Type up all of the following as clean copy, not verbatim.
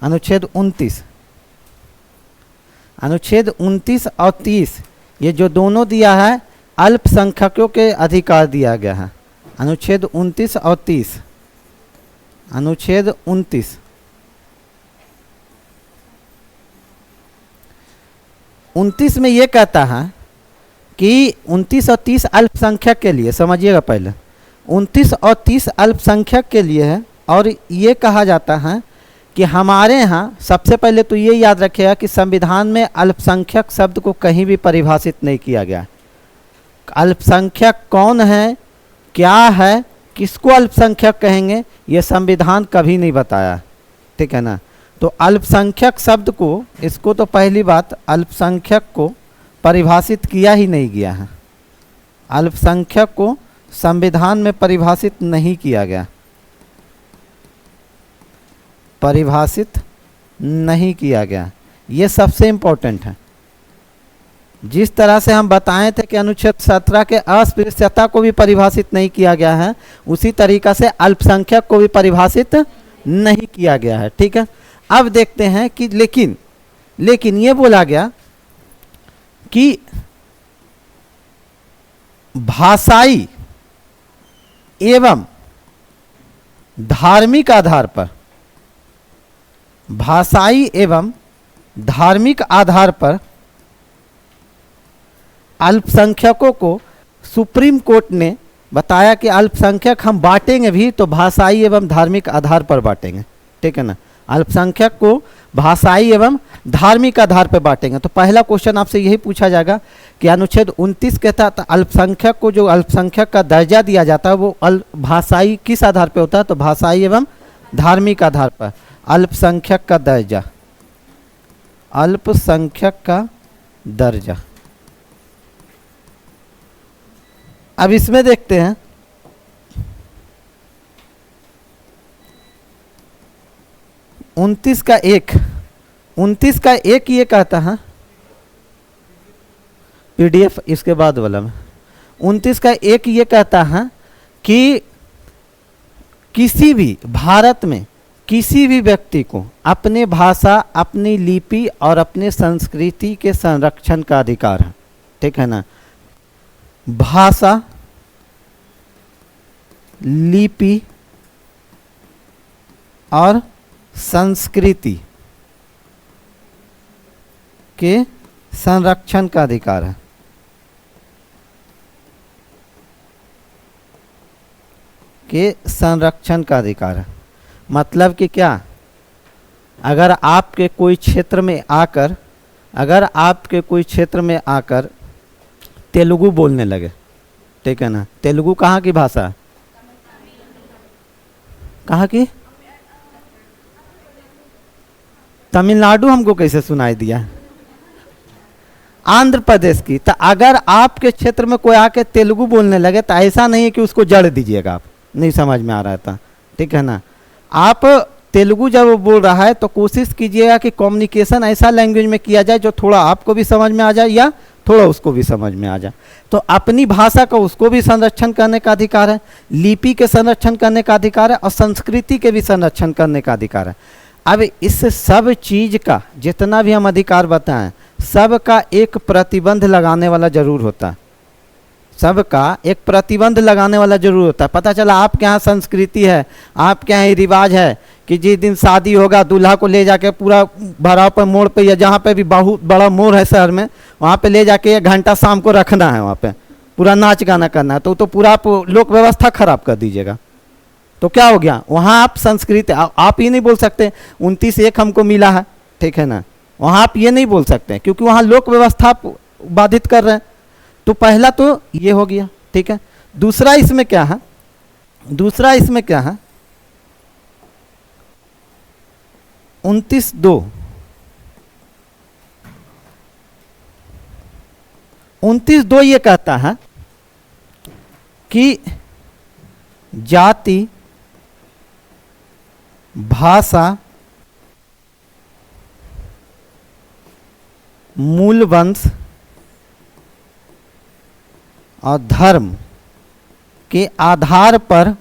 अनुच्छेद 29, अनुच्छेद 29 और 30 ये जो दोनों दिया है अल्पसंख्यकों के अधिकार दिया गया है। अनुच्छेद 29 और 30, अनुच्छेद 29 में ये कहता है कि 29 और 30 अल्पसंख्यक के लिए, समझिएगा पहले 29 और 30 अल्पसंख्यक के लिए है। और ये कहा जाता है कि हमारे यहाँ सबसे पहले तो ये याद रखिएगा कि संविधान में अल्पसंख्यक शब्द को कहीं भी परिभाषित नहीं किया गया। अल्पसंख्यक कौन है, क्या है, किसको अल्पसंख्यक कहेंगे, ये संविधान कभी नहीं बताया, ठीक है ना। तो अल्पसंख्यक शब्द को, इसको तो पहली बात अल्पसंख्यक को परिभाषित किया ही नहीं गया है। अल्पसंख्यक को संविधान में परिभाषित नहीं किया गया, परिभाषित नहीं किया गया। ये सबसे इम्पोर्टेंट है। जिस तरह से हम बताए थे कि अनुच्छेद 17 के अस्पृश्यता को भी परिभाषित नहीं किया गया है, उसी तरीका से अल्पसंख्यक को भी परिभाषित नहीं किया गया है, ठीक है। अब देखते हैं कि लेकिन ये बोला गया कि भाषाई एवं धार्मिक आधार पर, भाषाई एवं धार्मिक आधार पर अल्पसंख्यकों को सुप्रीम कोर्ट ने बताया कि अल्पसंख्यक हम बांटेंगे भी तो भाषाई एवं धार्मिक आधार पर बांटेंगे, ठीक है ना। अल्पसंख्यक को भाषाई एवं धार्मिक आधार पर बांटेंगे। तो पहला क्वेश्चन आपसे यही पूछा जाएगा कि अनुच्छेद 29 के तहत अल्पसंख्यक को जो अल्पसंख्यक का दर्जा दिया जाता है वो भाषाई किस आधार पर होता है, तो भाषाई एवं धार्मिक आधार पर अल्पसंख्यक का दर्जा, अल्पसंख्यक का दर्जा। अब इसमें देखते हैं 29 का एक ये कहता है, पीडीएफ इसके बाद वाला में 29 का एक ये कहता है कि किसी भी भारत में किसी भी व्यक्ति को अपने भाषा, अपनी लिपि और अपने संस्कृति के संरक्षण का अधिकार है, ठीक है ना। भाषा, लिपि और संस्कृति के संरक्षण का अधिकार है, के संरक्षण का अधिकार है। मतलब कि क्या, अगर आपके कोई क्षेत्र में आकर तेलुगु बोलने लगे, ठीक है ना। तेलुगु कहाँ की भाषा है, कहाँ की, तमिलनाडु हमको कैसे सुनाई दिया, आंध्र प्रदेश की। तो अगर आपके क्षेत्र में कोई आके तेलुगु बोलने लगे तो ऐसा नहीं है कि उसको जड़ दीजिएगा, आप नहीं समझ में आ रहा था, ठीक है ना। आप तेलुगु जब बोल रहा है तो कोशिश कीजिएगा कि कम्युनिकेशन ऐसा लैंग्वेज में किया जाए जो थोड़ा आपको भी समझ में आ जाए या थोड़ा उसको भी समझ में आ जाए। तो अपनी भाषा का उसको भी संरक्षण करने का अधिकार है, लिपि के संरक्षण करने का अधिकार है और संस्कृति के भी संरक्षण करने का अधिकार है। अब इस सब चीज़ का जितना भी हम अधिकार बताएं, सबका एक प्रतिबंध लगाने वाला जरूर होता है, सबका एक प्रतिबंध लगाने वाला जरूर होता है। पता चला आपके यहाँ संस्कृति है, आपके यहाँ रिवाज है कि जिस दिन शादी होगा दूल्हा को ले जाके पूरा भराव पर मोड़ पे या जहाँ पे भी बहुत बड़ा मोड़ है शहर में, वहाँ पे ले जाके 1 घंटा शाम को रखना है, वहाँ पे पूरा नाच गाना करना है। तो पूरा आप लोक व्यवस्था खराब कर दीजिएगा। तो क्या हो गया, वहाँ आप संस्कृति, आप ये नहीं बोल सकते 29(1) हमको मिला है, ठीक है ना। वहाँ आप ये नहीं बोल सकते क्योंकि वहाँ लोक व्यवस्था बाधित कर रहे हैं। तो पहला तो ये हो गया, ठीक है। दूसरा इसमें क्या है, 29(2) ये कहता है कि जाति, भाषा, मूल वंश और धर्म के आधार पर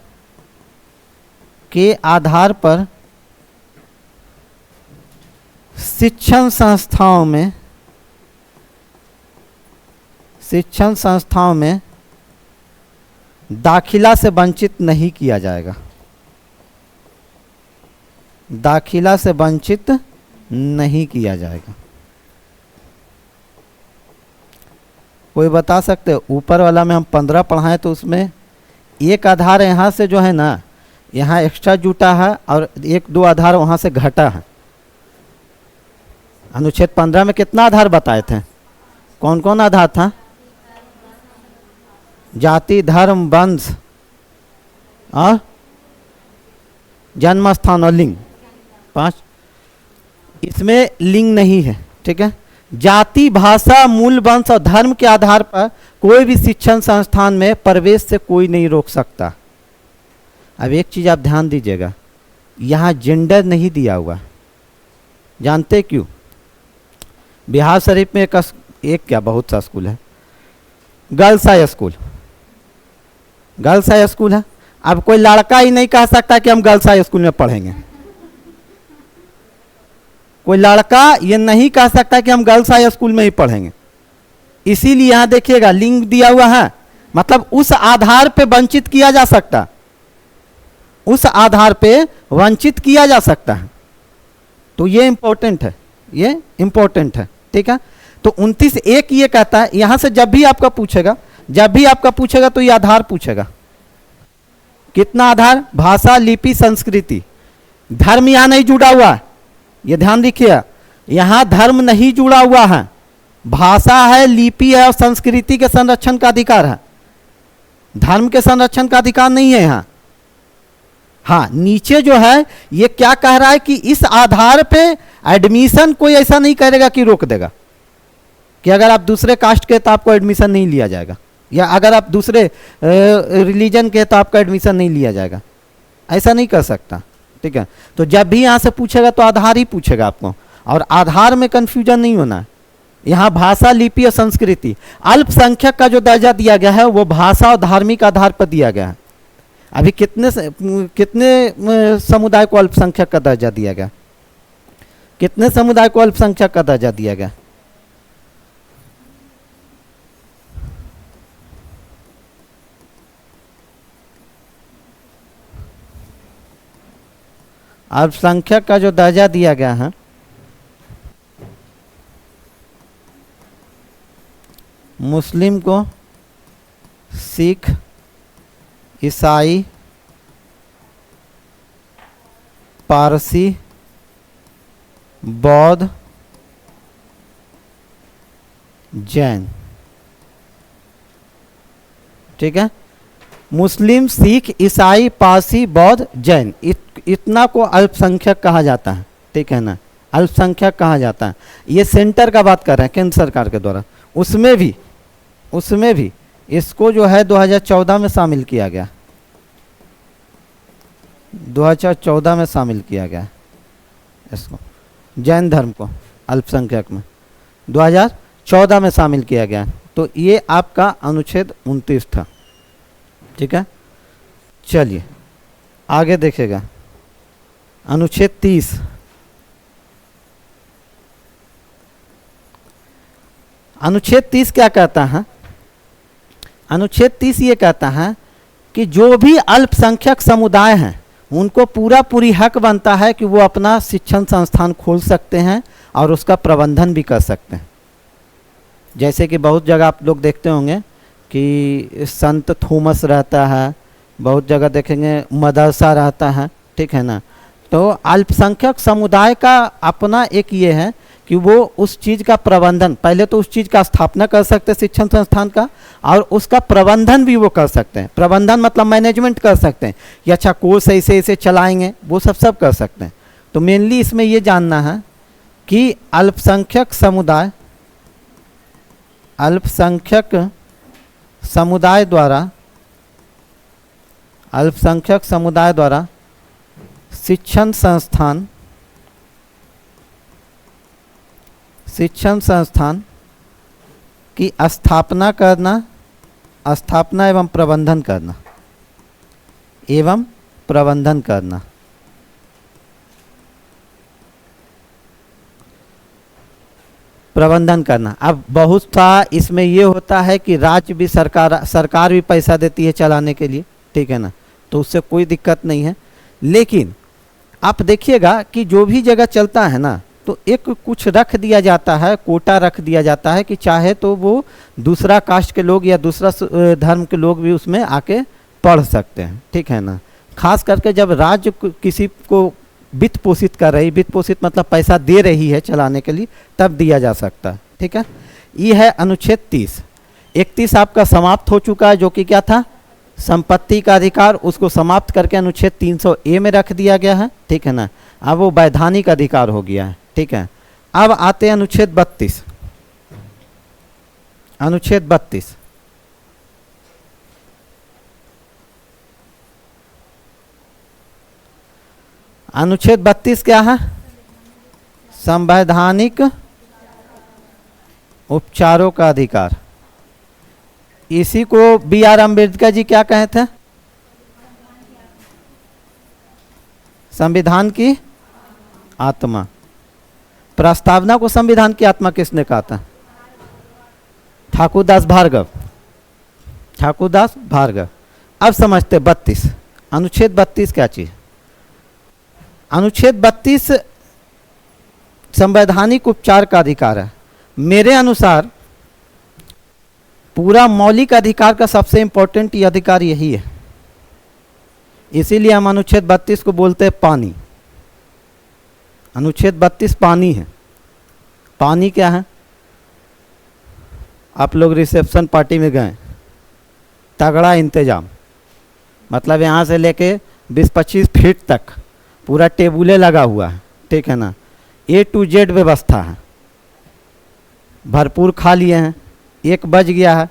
शिक्षण संस्थाओं में दाखिला से वंचित नहीं किया जाएगा, दाखिला से वंचित नहीं किया जाएगा। कोई बता सकते हो? ऊपर वाला में हम 15 पढ़ाएं तो उसमें एक आधार यहाँ से जो है ना, यहाँ एक्स्ट्रा जुटा है और 1-2 आधार वहाँ से घटा है। अनुच्छेद 15 में कितना आधार बताए थे? कौन कौन आधार था? जाति, धर्म, वंश और जन्म स्थान और लिंग, 5। इसमें लिंग नहीं है, ठीक है। जाति, भाषा, मूल, वंश और धर्म के आधार पर कोई भी शिक्षण संस्थान में प्रवेश से कोई नहीं रोक सकता। अब एक चीज़ आप ध्यान दीजिएगा, यहाँ जेंडर नहीं दिया हुआ। जानते क्यों? बिहार शरीफ में एक क्या बहुत सा स्कूल है, girls high school, girls high school है। अब कोई लड़का ही नहीं कह सकता कि हम गर्ल्स हाई स्कूल में पढ़ेंगे। कोई लड़का ये नहीं कह सकता कि हम गर्ल्स हाई स्कूल में ही पढ़ेंगे। इसीलिए यहाँ देखिएगा लिंग दिया हुआ है, मतलब उस आधार पे वंचित किया जा सकता, उस आधार पे वंचित किया जा सकता है। तो ये इंपॉर्टेंट है, ये इंपॉर्टेंट है, ठीक है। तो 29(1) ये कहता है, यहां से जब भी आपका पूछेगा तो ये आधार पूछेगा। कितना आधार? भाषा, लिपि, संस्कृति। धर्म यहां नहीं जुड़ा हुआ है, ये ध्यान रखिए, यहां धर्म नहीं जुड़ा हुआ है। भाषा है, लिपि है और संस्कृति के संरक्षण का अधिकार है। धर्म के संरक्षण का अधिकार नहीं है यहां। हाँ, नीचे जो है ये क्या कह रहा है कि इस आधार पे एडमिशन कोई ऐसा नहीं करेगा कि रोक देगा कि अगर आप दूसरे कास्ट के तो आपको एडमिशन नहीं लिया जाएगा, या अगर आप दूसरे रिलीजन के तो आपका एडमिशन नहीं लिया जाएगा। ऐसा नहीं कर सकता, ठीक है। तो जब भी यहाँ से पूछेगा तो आधार ही पूछेगा आपको, और आधार में कंफ्यूजन नहीं होना है। यहाँ भाषा, लिपि और संस्कृति, अल्पसंख्यक का जो दर्जा दिया गया है वो भाषा और धार्मिक आधार पर दिया गया है। अभी कितने समुदाय को अल्पसंख्यक का दर्जा दिया गया? कितने समुदाय को अल्पसंख्यक का दर्जा दिया गया? अल्पसंख्यक का जो दर्जा दिया गया है, मुस्लिम को, सिख, ईसाई, पारसी, बौद्ध, जैन, ठीक है। मुस्लिम, सिख, ईसाई, पारसी, बौद्ध, जैन, इतना को अल्पसंख्यक कहा जाता है, ठीक है ना। अल्पसंख्यक कहा जाता है। ये सेंटर का बात कर रहे हैं, केंद्र सरकार के द्वारा। उसमें भी इसको जो है 2014 में शामिल किया गया, 2014 में शामिल किया गया इसको, जैन धर्म को अल्पसंख्यक में 2014 में शामिल किया गया। तो ये आपका अनुच्छेद 29 था, ठीक है। चलिए आगे देखेगा, अनुच्छेद 30। अनुच्छेद 30 क्या कहता है? अनुच्छेद 30 ये कहता है कि जो भी अल्पसंख्यक समुदाय हैं उनको पूरी हक बनता है कि वो अपना शिक्षण संस्थान खोल सकते हैं और उसका प्रबंधन भी कर सकते हैं। जैसे कि बहुत जगह आप लोग देखते होंगे कि संत थॉमस रहता है, बहुत जगह देखेंगे मदरसा रहता है, ठीक है ना। तो अल्पसंख्यक समुदाय का अपना एक ये है कि वो उस चीज़ का प्रबंधन, पहले तो उस चीज़ का स्थापना कर सकते हैं शिक्षण संस्थान का, और उसका प्रबंधन भी वो कर सकते हैं। प्रबंधन मतलब मैनेजमेंट कर सकते हैं कि अच्छा कोर्स ऐसे चलाएंगे, वो सब कर सकते हैं। तो मेनली इसमें ये जानना है कि अल्पसंख्यक समुदाय द्वारा शिक्षण संस्थान की स्थापना एवं प्रबंधन करना। प्रबंधन करना। अब बहुत सा इसमें ये होता है कि राज्य भी सरकार भी पैसा देती है चलाने के लिए, ठीक है ना, तो उससे कोई दिक्कत नहीं है। लेकिन आप देखिएगा कि जो भी जगह चलता है ना, तो एक कुछ रख दिया जाता है, कोटा रख दिया जाता है कि चाहे तो वो दूसरा कास्ट के लोग या दूसरा धर्म के लोग भी उसमें आके पढ़ सकते हैं, ठीक है ना। खास करके जब राज्य किसी को वित्त पोषित कर रही, वित्त पोषित मतलब पैसा दे रही है चलाने के लिए, तब दिया जा सकता है, ठीक है। ये है अनुच्छेद 30। 31 आपका समाप्त हो चुका है, जो कि क्या था, संपत्ति का अधिकार, उसको समाप्त करके अनुच्छेद 300A में रख दिया गया है, ठीक है ना। अब वो वैधानिक अधिकार हो गया है, ठीक है। अब आते हैं अनुच्छेद 32। अनुच्छेद 32 अनुच्छेद 32 क्या है, संवैधानिक उपचारों का अधिकार। इसी को B.R. अम्बेडकर जी क्या कहे थे, संविधान की आत्मा। प्रस्तावना को संविधान की आत्मा किसने कहा था, ठाकुरदास भार्गव, ठाकुरदास भार्गव। अब समझते 32, अनुच्छेद 32 क्या चीज। अनुच्छेद 32 संवैधानिक उपचार का अधिकार है। मेरे अनुसार पूरा मौलिक अधिकार का सबसे इंपॉर्टेंट ये अधिकार यही है, इसीलिए हम अनुच्छेद 32 को बोलते हैं पानी। अनुच्छेद 32 पानी है। पानी क्या है, आप लोग रिसेप्शन पार्टी में गए, तगड़ा इंतजाम, मतलब यहाँ से लेके 20-25 फीट तक पूरा टेबुलें लगा हुआ है, ठीक है ना, A to Z व्यवस्था है, भरपूर खा लिए हैं, 1 बज गया है,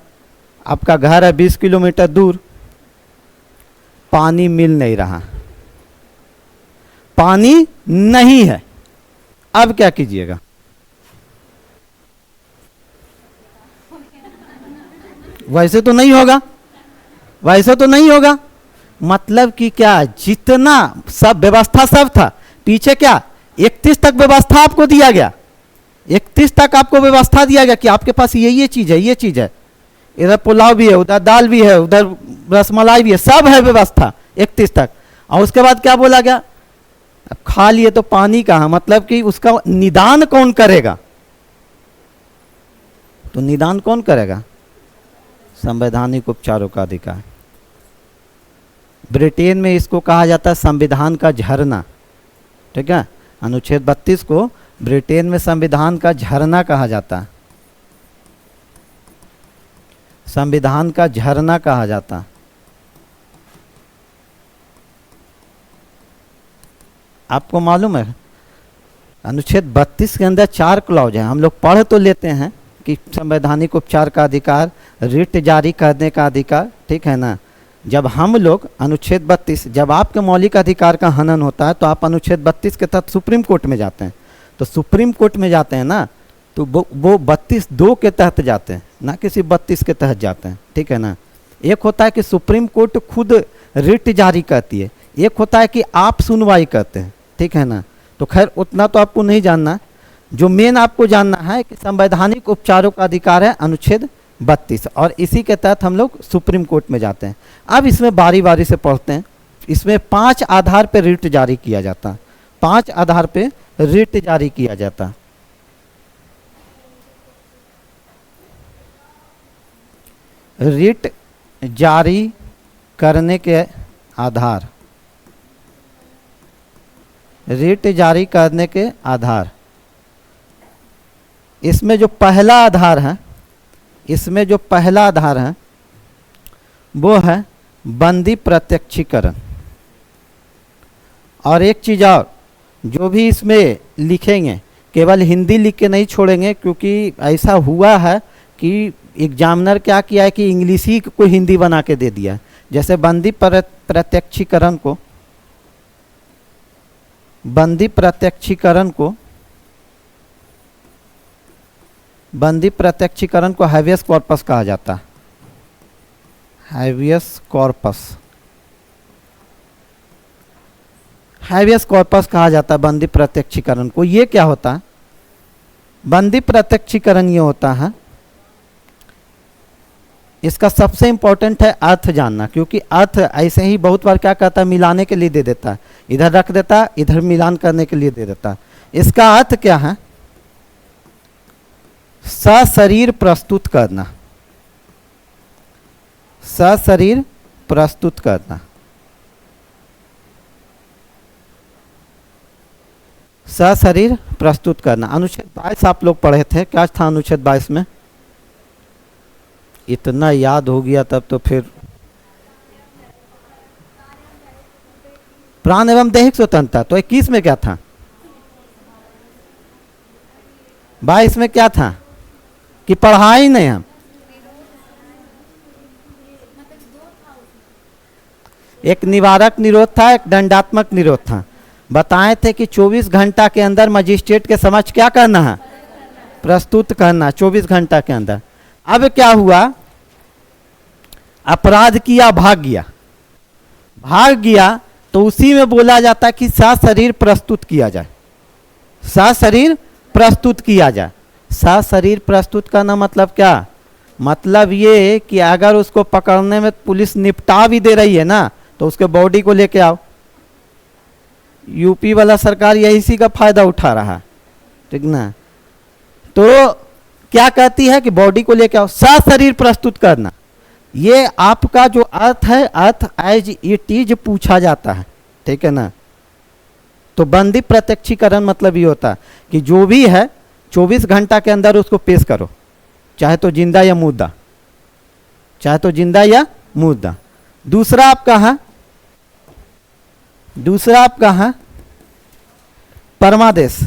आपका घर है 20 किलोमीटर दूर, पानी मिल नहीं रहा, पानी नहीं है, अब क्या कीजिएगा। वैसे तो नहीं होगा, वैसे तो नहीं होगा, मतलब कि क्या, जितना सब व्यवस्था सब था, पीछे क्या 31 तक व्यवस्था आपको दिया गया, 31 तक आपको व्यवस्था दिया गया कि आपके पास ये चीज है, ये चीज है, इधर पुलाव भी है, उधर दाल भी है, उधर रसमलाई भी है, सब है व्यवस्था 31 तक। और उसके बाद क्या बोला गया, अब खा लिए तो पानी कहाँ, मतलब कि उसका निदान कौन करेगा, तो निदान कौन करेगा, संवैधानिक उपचारों का अधिकार। ब्रिटेन में इसको कहा जाता है संविधान का झरना, ठीक है। अनुच्छेद 32 को ब्रिटेन में संविधान का झरना कहा जाता है, संविधान का झरना कहा जाता है। आपको मालूम है अनुच्छेद 32 के अंदर 4 क्लॉज हैं, हम लोग पढ़ तो लेते हैं कि संवैधानिक उपचार का अधिकार, रिट जारी करने का अधिकार, ठीक है ना। जब हम लोग अनुच्छेद 32, जब आपके मौलिक अधिकार का हनन होता है तो आप अनुच्छेद 32 के तहत सुप्रीम कोर्ट में जाते हैं, तो सुप्रीम कोर्ट में जाते हैं ना, तो वो 32(2) के तहत जाते हैं, ना किसी 32 के तहत जाते हैं, ठीक है ना। एक होता है कि सुप्रीम कोर्ट खुद रिट जारी करती है, एक होता है कि आप सुनवाई करते हैं, ठीक है ना। तो खैर उतना तो आपको नहीं जानना, जो मेन आपको जानना है कि संवैधानिक उपचारों का अधिकार है अनुच्छेद 32, और इसी के तहत हम लोग सुप्रीम कोर्ट में जाते हैं। अब इसमें बारी बारी से पढ़ते हैं। इसमें 5 आधार पर रिट जारी किया जाता है, 5 आधार पे रिट जारी किया जाता है। रिट जारी करने के आधार, रिट जारी करने के आधार, इसमें जो पहला आधार है, इसमें जो पहला आधार है वो है बंदी प्रत्यक्षीकरण। और एक चीज़ और, जो भी इसमें लिखेंगे केवल हिंदी लिख के नहीं छोड़ेंगे, क्योंकि ऐसा हुआ है कि एग्जामिनर क्या किया है कि इंग्लिश ही को हिंदी बना के दे दिया। जैसे बंदी प्रत्यक्षीकरण को, बंदी प्रत्यक्षीकरण को, बंदी प्रत्यक्षीकरण को हैवियस कॉर्पस कहा जाता है, हैवियस कॉर्पस, हैवियस कॉर्पस कहा जाता है बंदी प्रत्यक्षीकरण को। ये क्या होता है, बंदी प्रत्यक्षीकरण ये होता है, इसका सबसे इंपॉर्टेंट है अर्थ जानना, क्योंकि अर्थ ऐसे ही बहुत बार क्या कहता है, मिलाने के लिए दे देता है, इधर रख देता है, इधर मिलान करने के लिए दे देता है। इसका अर्थ क्या है? सशरीर प्रस्तुत करना, सशरीर प्रस्तुत करना, सशरीर प्रस्तुत करना। अनुच्छेद 22 आप लोग पढ़े थे, क्या था अनुच्छेद 22 में? इतना याद हो गया तब तो फिर प्राण एवं दैहिक स्वतंत्रता। तो 21 में क्या था? 22 में क्या था कि पढ़ा ही नहीं हम? एक निवारक निरोध था, एक दंडात्मक निरोध था। बताए थे कि 24 घंटा के अंदर मजिस्ट्रेट के समक्ष क्या करना है? प्रस्तुत करना, 24 घंटा के अंदर। अब क्या हुआ? अपराध किया, भाग गया, भाग गया तो उसी में बोला जाता है कि सशरीर प्रस्तुत किया जाए, सशरीर प्रस्तुत किया जाए। सशरीर प्रस्तुत करना मतलब क्या? मतलब ये कि अगर उसको पकड़ने में पुलिस निपटा भी दे रही है ना, तो उसके बॉडी को लेके आओ। यूपी वाला सरकार यही इसी का फायदा उठा रहा है, ठीक ना? तो क्या कहती है कि बॉडी को लेके आओ, सशरीर प्रस्तुत करना। ये आपका जो अर्थ है, अर्थ एज इट इज पूछा जाता है, ठीक है ना? तो बंदी प्रत्यक्षीकरण मतलब ये होता है कि जो भी है 24 घंटा के अंदर उसको पेश करो, चाहे तो जिंदा या मुर्दा, चाहे तो जिंदा या मुर्दा। दूसरा आपका है, दूसरा आपका है परमादेश,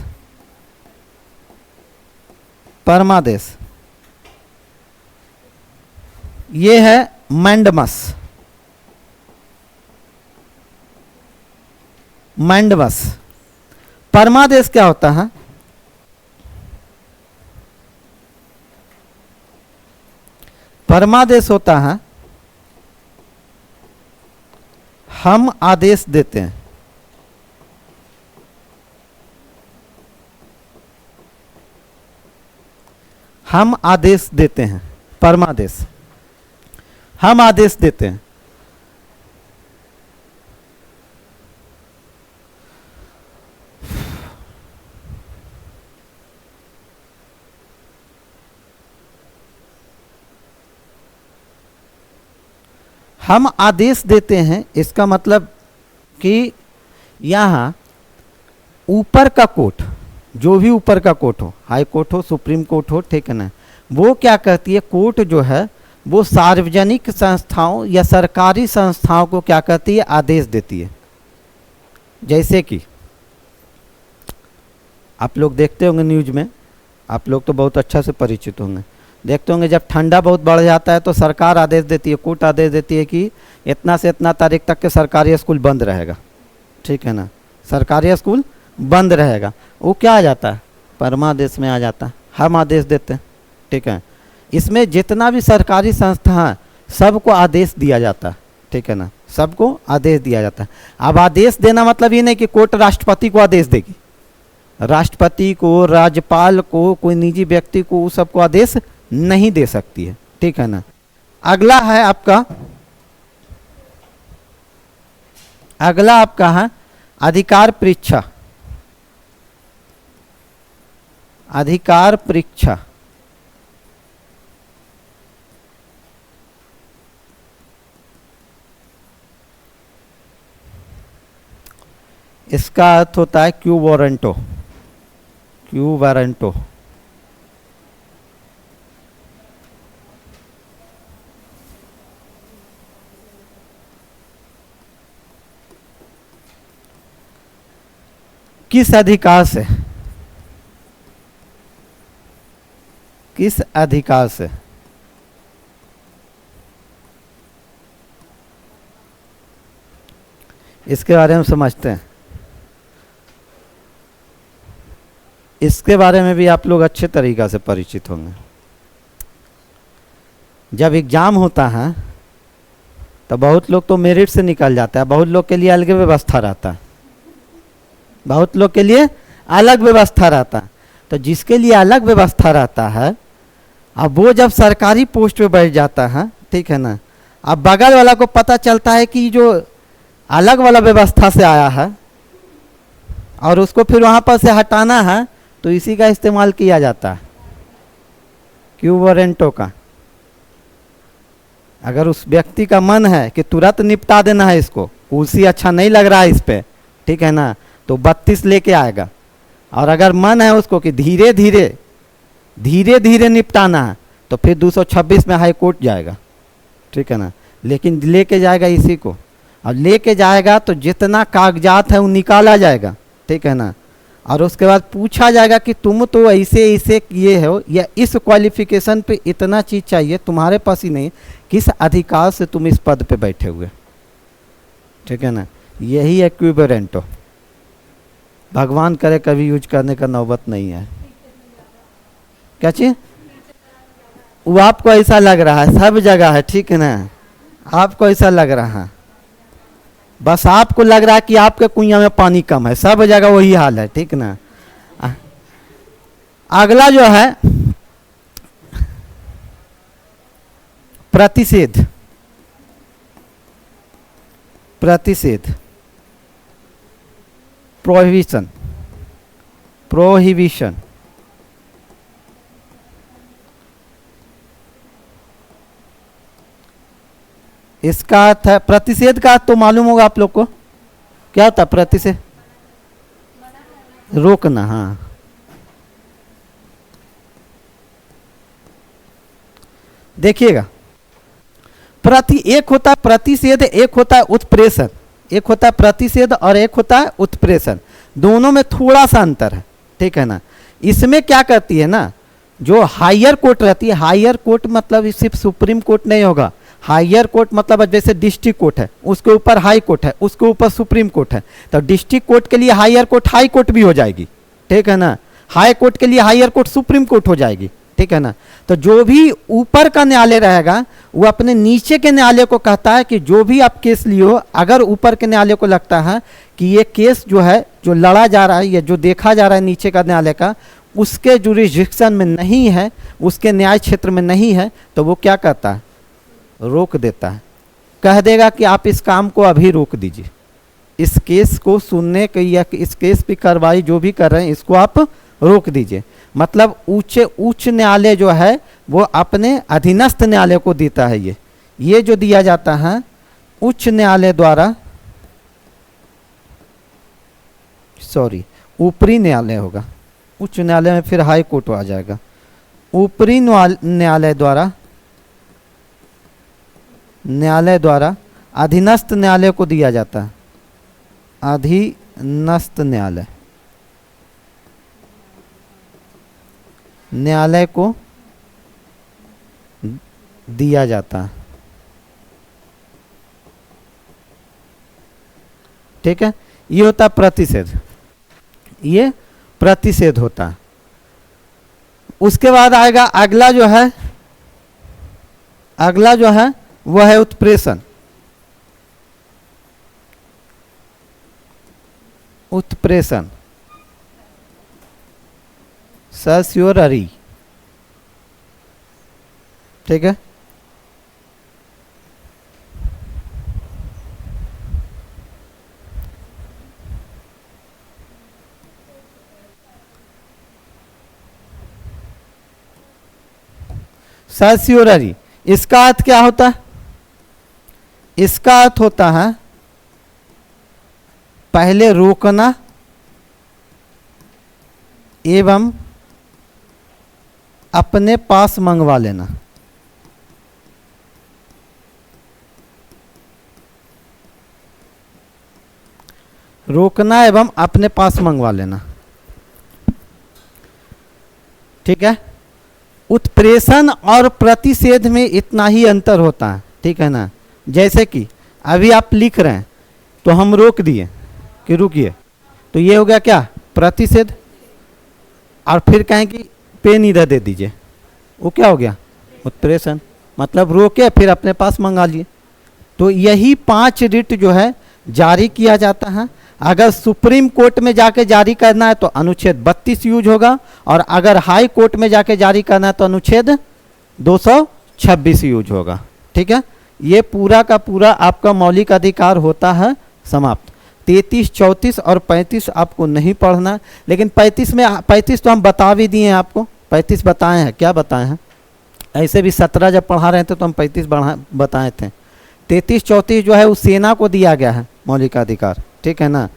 परमादेश। ये है मैंडमस, मैंडमस। परमादेश क्या होता है? परमादेश होता है हम आदेश देते हैं, हम आदेश देते हैं, परमादेश, हम आदेश देते हैं। हम आदेश देते हैं, इसका मतलब कि यहाँ ऊपर का कोर्ट, जो भी ऊपर का कोर्ट हो, हाई कोर्ट हो, सुप्रीम कोर्ट हो, ठीक है ना, वो क्या कहती है, कोर्ट जो है वो सार्वजनिक संस्थाओं या सरकारी संस्थाओं को क्या कहती है, आदेश देती है। जैसे कि आप लोग देखते होंगे न्यूज में, आप लोग तो बहुत अच्छा से परिचित होंगे, देखते होंगे जब ठंडा बहुत बढ़ जाता है तो सरकार आदेश देती है, कोर्ट आदेश देती है कि इतना से इतना तारीख तक के सरकारी स्कूल बंद रहेगा, ठीक है ना, सरकारी स्कूल बंद रहेगा। वो क्या आ जाता है? परमादेश में आ जाता है, हम आदेश देते हैं, ठीक है। इसमें जितना भी सरकारी संस्था है सबको आदेश दिया जाता है, ठीक है ना, सबको आदेश दिया जाता है। अब आदेश देना मतलब ये नहीं कि कोर्ट राष्ट्रपति को आदेश देगी, राष्ट्रपति को, राज्यपाल को, कोई निजी व्यक्ति को, सबको आदेश नहीं दे सकती है, ठीक है ना। अगला है आपका, अगला आपका है अधिकार परीक्षा, अधिकार परीक्षा। इसका अर्थ होता है क्यू वारंटो, क्यू वारंटो। किस अधिकार से, किस अधिकार से? इसके बारे में समझते हैं, इसके बारे में भी आप लोग अच्छे तरीक़ा से परिचित होंगे। जब एग्ज़ाम होता है तो बहुत लोग तो मेरिट से निकल जाता है, बहुत लोग के लिए अलग व्यवस्था रहता है, बहुत लोग के लिए अलग व्यवस्था रहता है। तो जिसके लिए अलग व्यवस्था रहता है, अब वो जब सरकारी पोस्ट पे बैठ जाता है, ठीक है ना, अब बगल वाला को पता चलता है कि जो अलग वाला व्यवस्था से आया है और उसको फिर वहाँ पर से हटाना है, तो इसी का इस्तेमाल किया जाता है, क्यू वारंटो का। अगर उस व्यक्ति का मन है कि तुरंत निपटा देना है इसको, कुर्सी अच्छा नहीं लग रहा है इस पर, ठीक है ना, तो 32 लेके आएगा। और अगर मन है उसको कि धीरे धीरे निपटाना है, तो फिर 226 में हाई कोर्ट जाएगा, ठीक है ना, लेकिन लेके जाएगा इसी को। और लेके जाएगा तो जितना कागजात है वो निकाला जाएगा, ठीक है ना, और उसके बाद पूछा जाएगा कि तुम तो ऐसे किए हो, या इस क्वालिफिकेशन पे इतना चीज़ चाहिए, तुम्हारे पास ही नहीं, किस अधिकार से तुम इस पद पे बैठे हुए, ठीक है ना। यही इक्विवेलेंटो, भगवान करे कभी यूज करने का नौबत नहीं है। क्या चीज? वो आपको ऐसा लग रहा है, सब जगह है, ठीक है ना, आपको ऐसा लग रहा है, बस आपको लग रहा है कि आपके कुइयां में पानी कम है, सब जगह वही हाल है, ठीक ना। अगला जो है प्रतिषेध। प्रोहिबिशन। इसका अर्थ है, प्रतिषेध का अर्थ तो मालूम होगा आप लोग को, क्या होता है प्रतिषेध? रोकना। हाँ, देखिएगा, एक होता है प्रतिषेध, एक होता है उत्प्रेषण। एक होता है प्रतिषेध और एक होता है उत्प्रेषण, दोनों में थोड़ा सा अंतर है, ठीक है ना। इसमें क्या करती है ना, जो हायर कोर्ट रहती है, हायर कोर्ट मतलब सिर्फ सुप्रीम कोर्ट नहीं होगा, हायर कोर्ट मतलब जैसे डिस्ट्रिक्ट कोर्ट है, उसके ऊपर हाई कोर्ट है, उसके ऊपर सुप्रीम कोर्ट है, तो डिस्ट्रिक्ट कोर्ट के लिए हायर कोर्ट हाई कोर्ट भी हो जाएगी, ठीक है ना, हाई कोर्ट के लिए हायर कोर्ट सुप्रीम कोर्ट हो जाएगी, ठीक है ना। तो जो भी ऊपर का न्यायालय रहेगा वो अपने नीचे के न्यायालय को कहता है कि जो भी आप केस लिए हो, अगर ऊपर के न्यायालय को लगता है कि ये केस जो है, जो लड़ा जा रहा है या जो देखा जा रहा है नीचे का न्यायालय का, उसके जुरिस्डिक्शन में नहीं है, उसके न्याय क्षेत्र में नहीं है, तो वो क्या करता है, रोक देता है, कह देगा कि आप इस काम को अभी रोक दीजिए, इस केस को सुनने की या इस केस की कार्रवाई जो भी कर रहे हैं इसको आप रोक दीजिए। मतलब उच्च न्यायालय जो है वो अपने अधीनस्थ न्यायालय को देता है, ये जो दिया जाता है उच्च न्यायालय द्वारा, सॉरी ऊपरी न्यायालय होगा, उच्च न्यायालय में फिर हाई कोर्ट आ जाएगा, ऊपरी न्यायालय द्वारा अधीनस्थ न्यायालय को दिया जाता है, अधीनस्थ न्यायालय को दिया जाता है, ठीक है। ये होता है प्रतिषेध, ये प्रतिषेध होता है। उसके बाद आएगा अगला जो है वह है उत्प्रेषण। सर्स्योररी, ठीक है। सर्स्योररी, इसका अर्थ क्या होता है? इसका अर्थ होता है पहले रोकना एवं अपने पास मंगवा लेना। रोकना एवं अपने पास मंगवा लेना, ठीक है। उत्प्रेषण और प्रतिषेध में इतना ही अंतर होता है, ठीक है ना। जैसे कि अभी आप लिख रहे हैं तो हम रोक दिए कि रुकिए, तो ये हो गया क्या, प्रतिषेध। और फिर कहें कि पेन इधर दे दीजिए, वो क्या हो गया, उत्प्रेषण। मतलब रोके फिर अपने पास मंगा लिए। तो यही 5 रिट जो है जारी किया जाता है, अगर सुप्रीम कोर्ट में जाके जारी करना है तो अनुच्छेद 32 यूज होगा, और अगर हाई कोर्ट में जाके जारी करना है तो अनुच्छेद 226 यूज होगा। ठीक है, ये पूरा का पूरा आपका मौलिक अधिकार होता है समाप्त। 33, 34 और 35 आपको नहीं पढ़ना, लेकिन 35 तो हम बता भी दिए हैं आपको, 35 बताए हैं। क्या बताए हैं? ऐसे भी 17 जब पढ़ा रहे थे तो हम 35 बताए थे। 33, 34 जो है उस सेना को दिया गया है मौलिक अधिकार। ठीक है ना।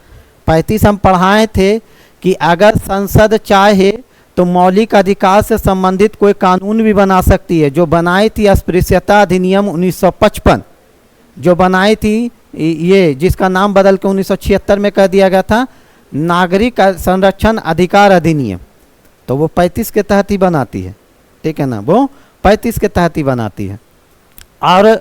35 हम पढ़ाए थे कि अगर संसद चाहे तो मौलिक अधिकार से संबंधित कोई कानून भी बना सकती है, जो बनाई थी अस्पृश्यता अधिनियम 1955, जो बनाई थी ये, जिसका नाम बदल के 1976 में कर दिया गया था नागरिक संरक्षण अधिकार अधिनियम, तो वो 35 के तहत ही बनाती है। ठीक है ना, वो 35 के तहत ही बनाती है। और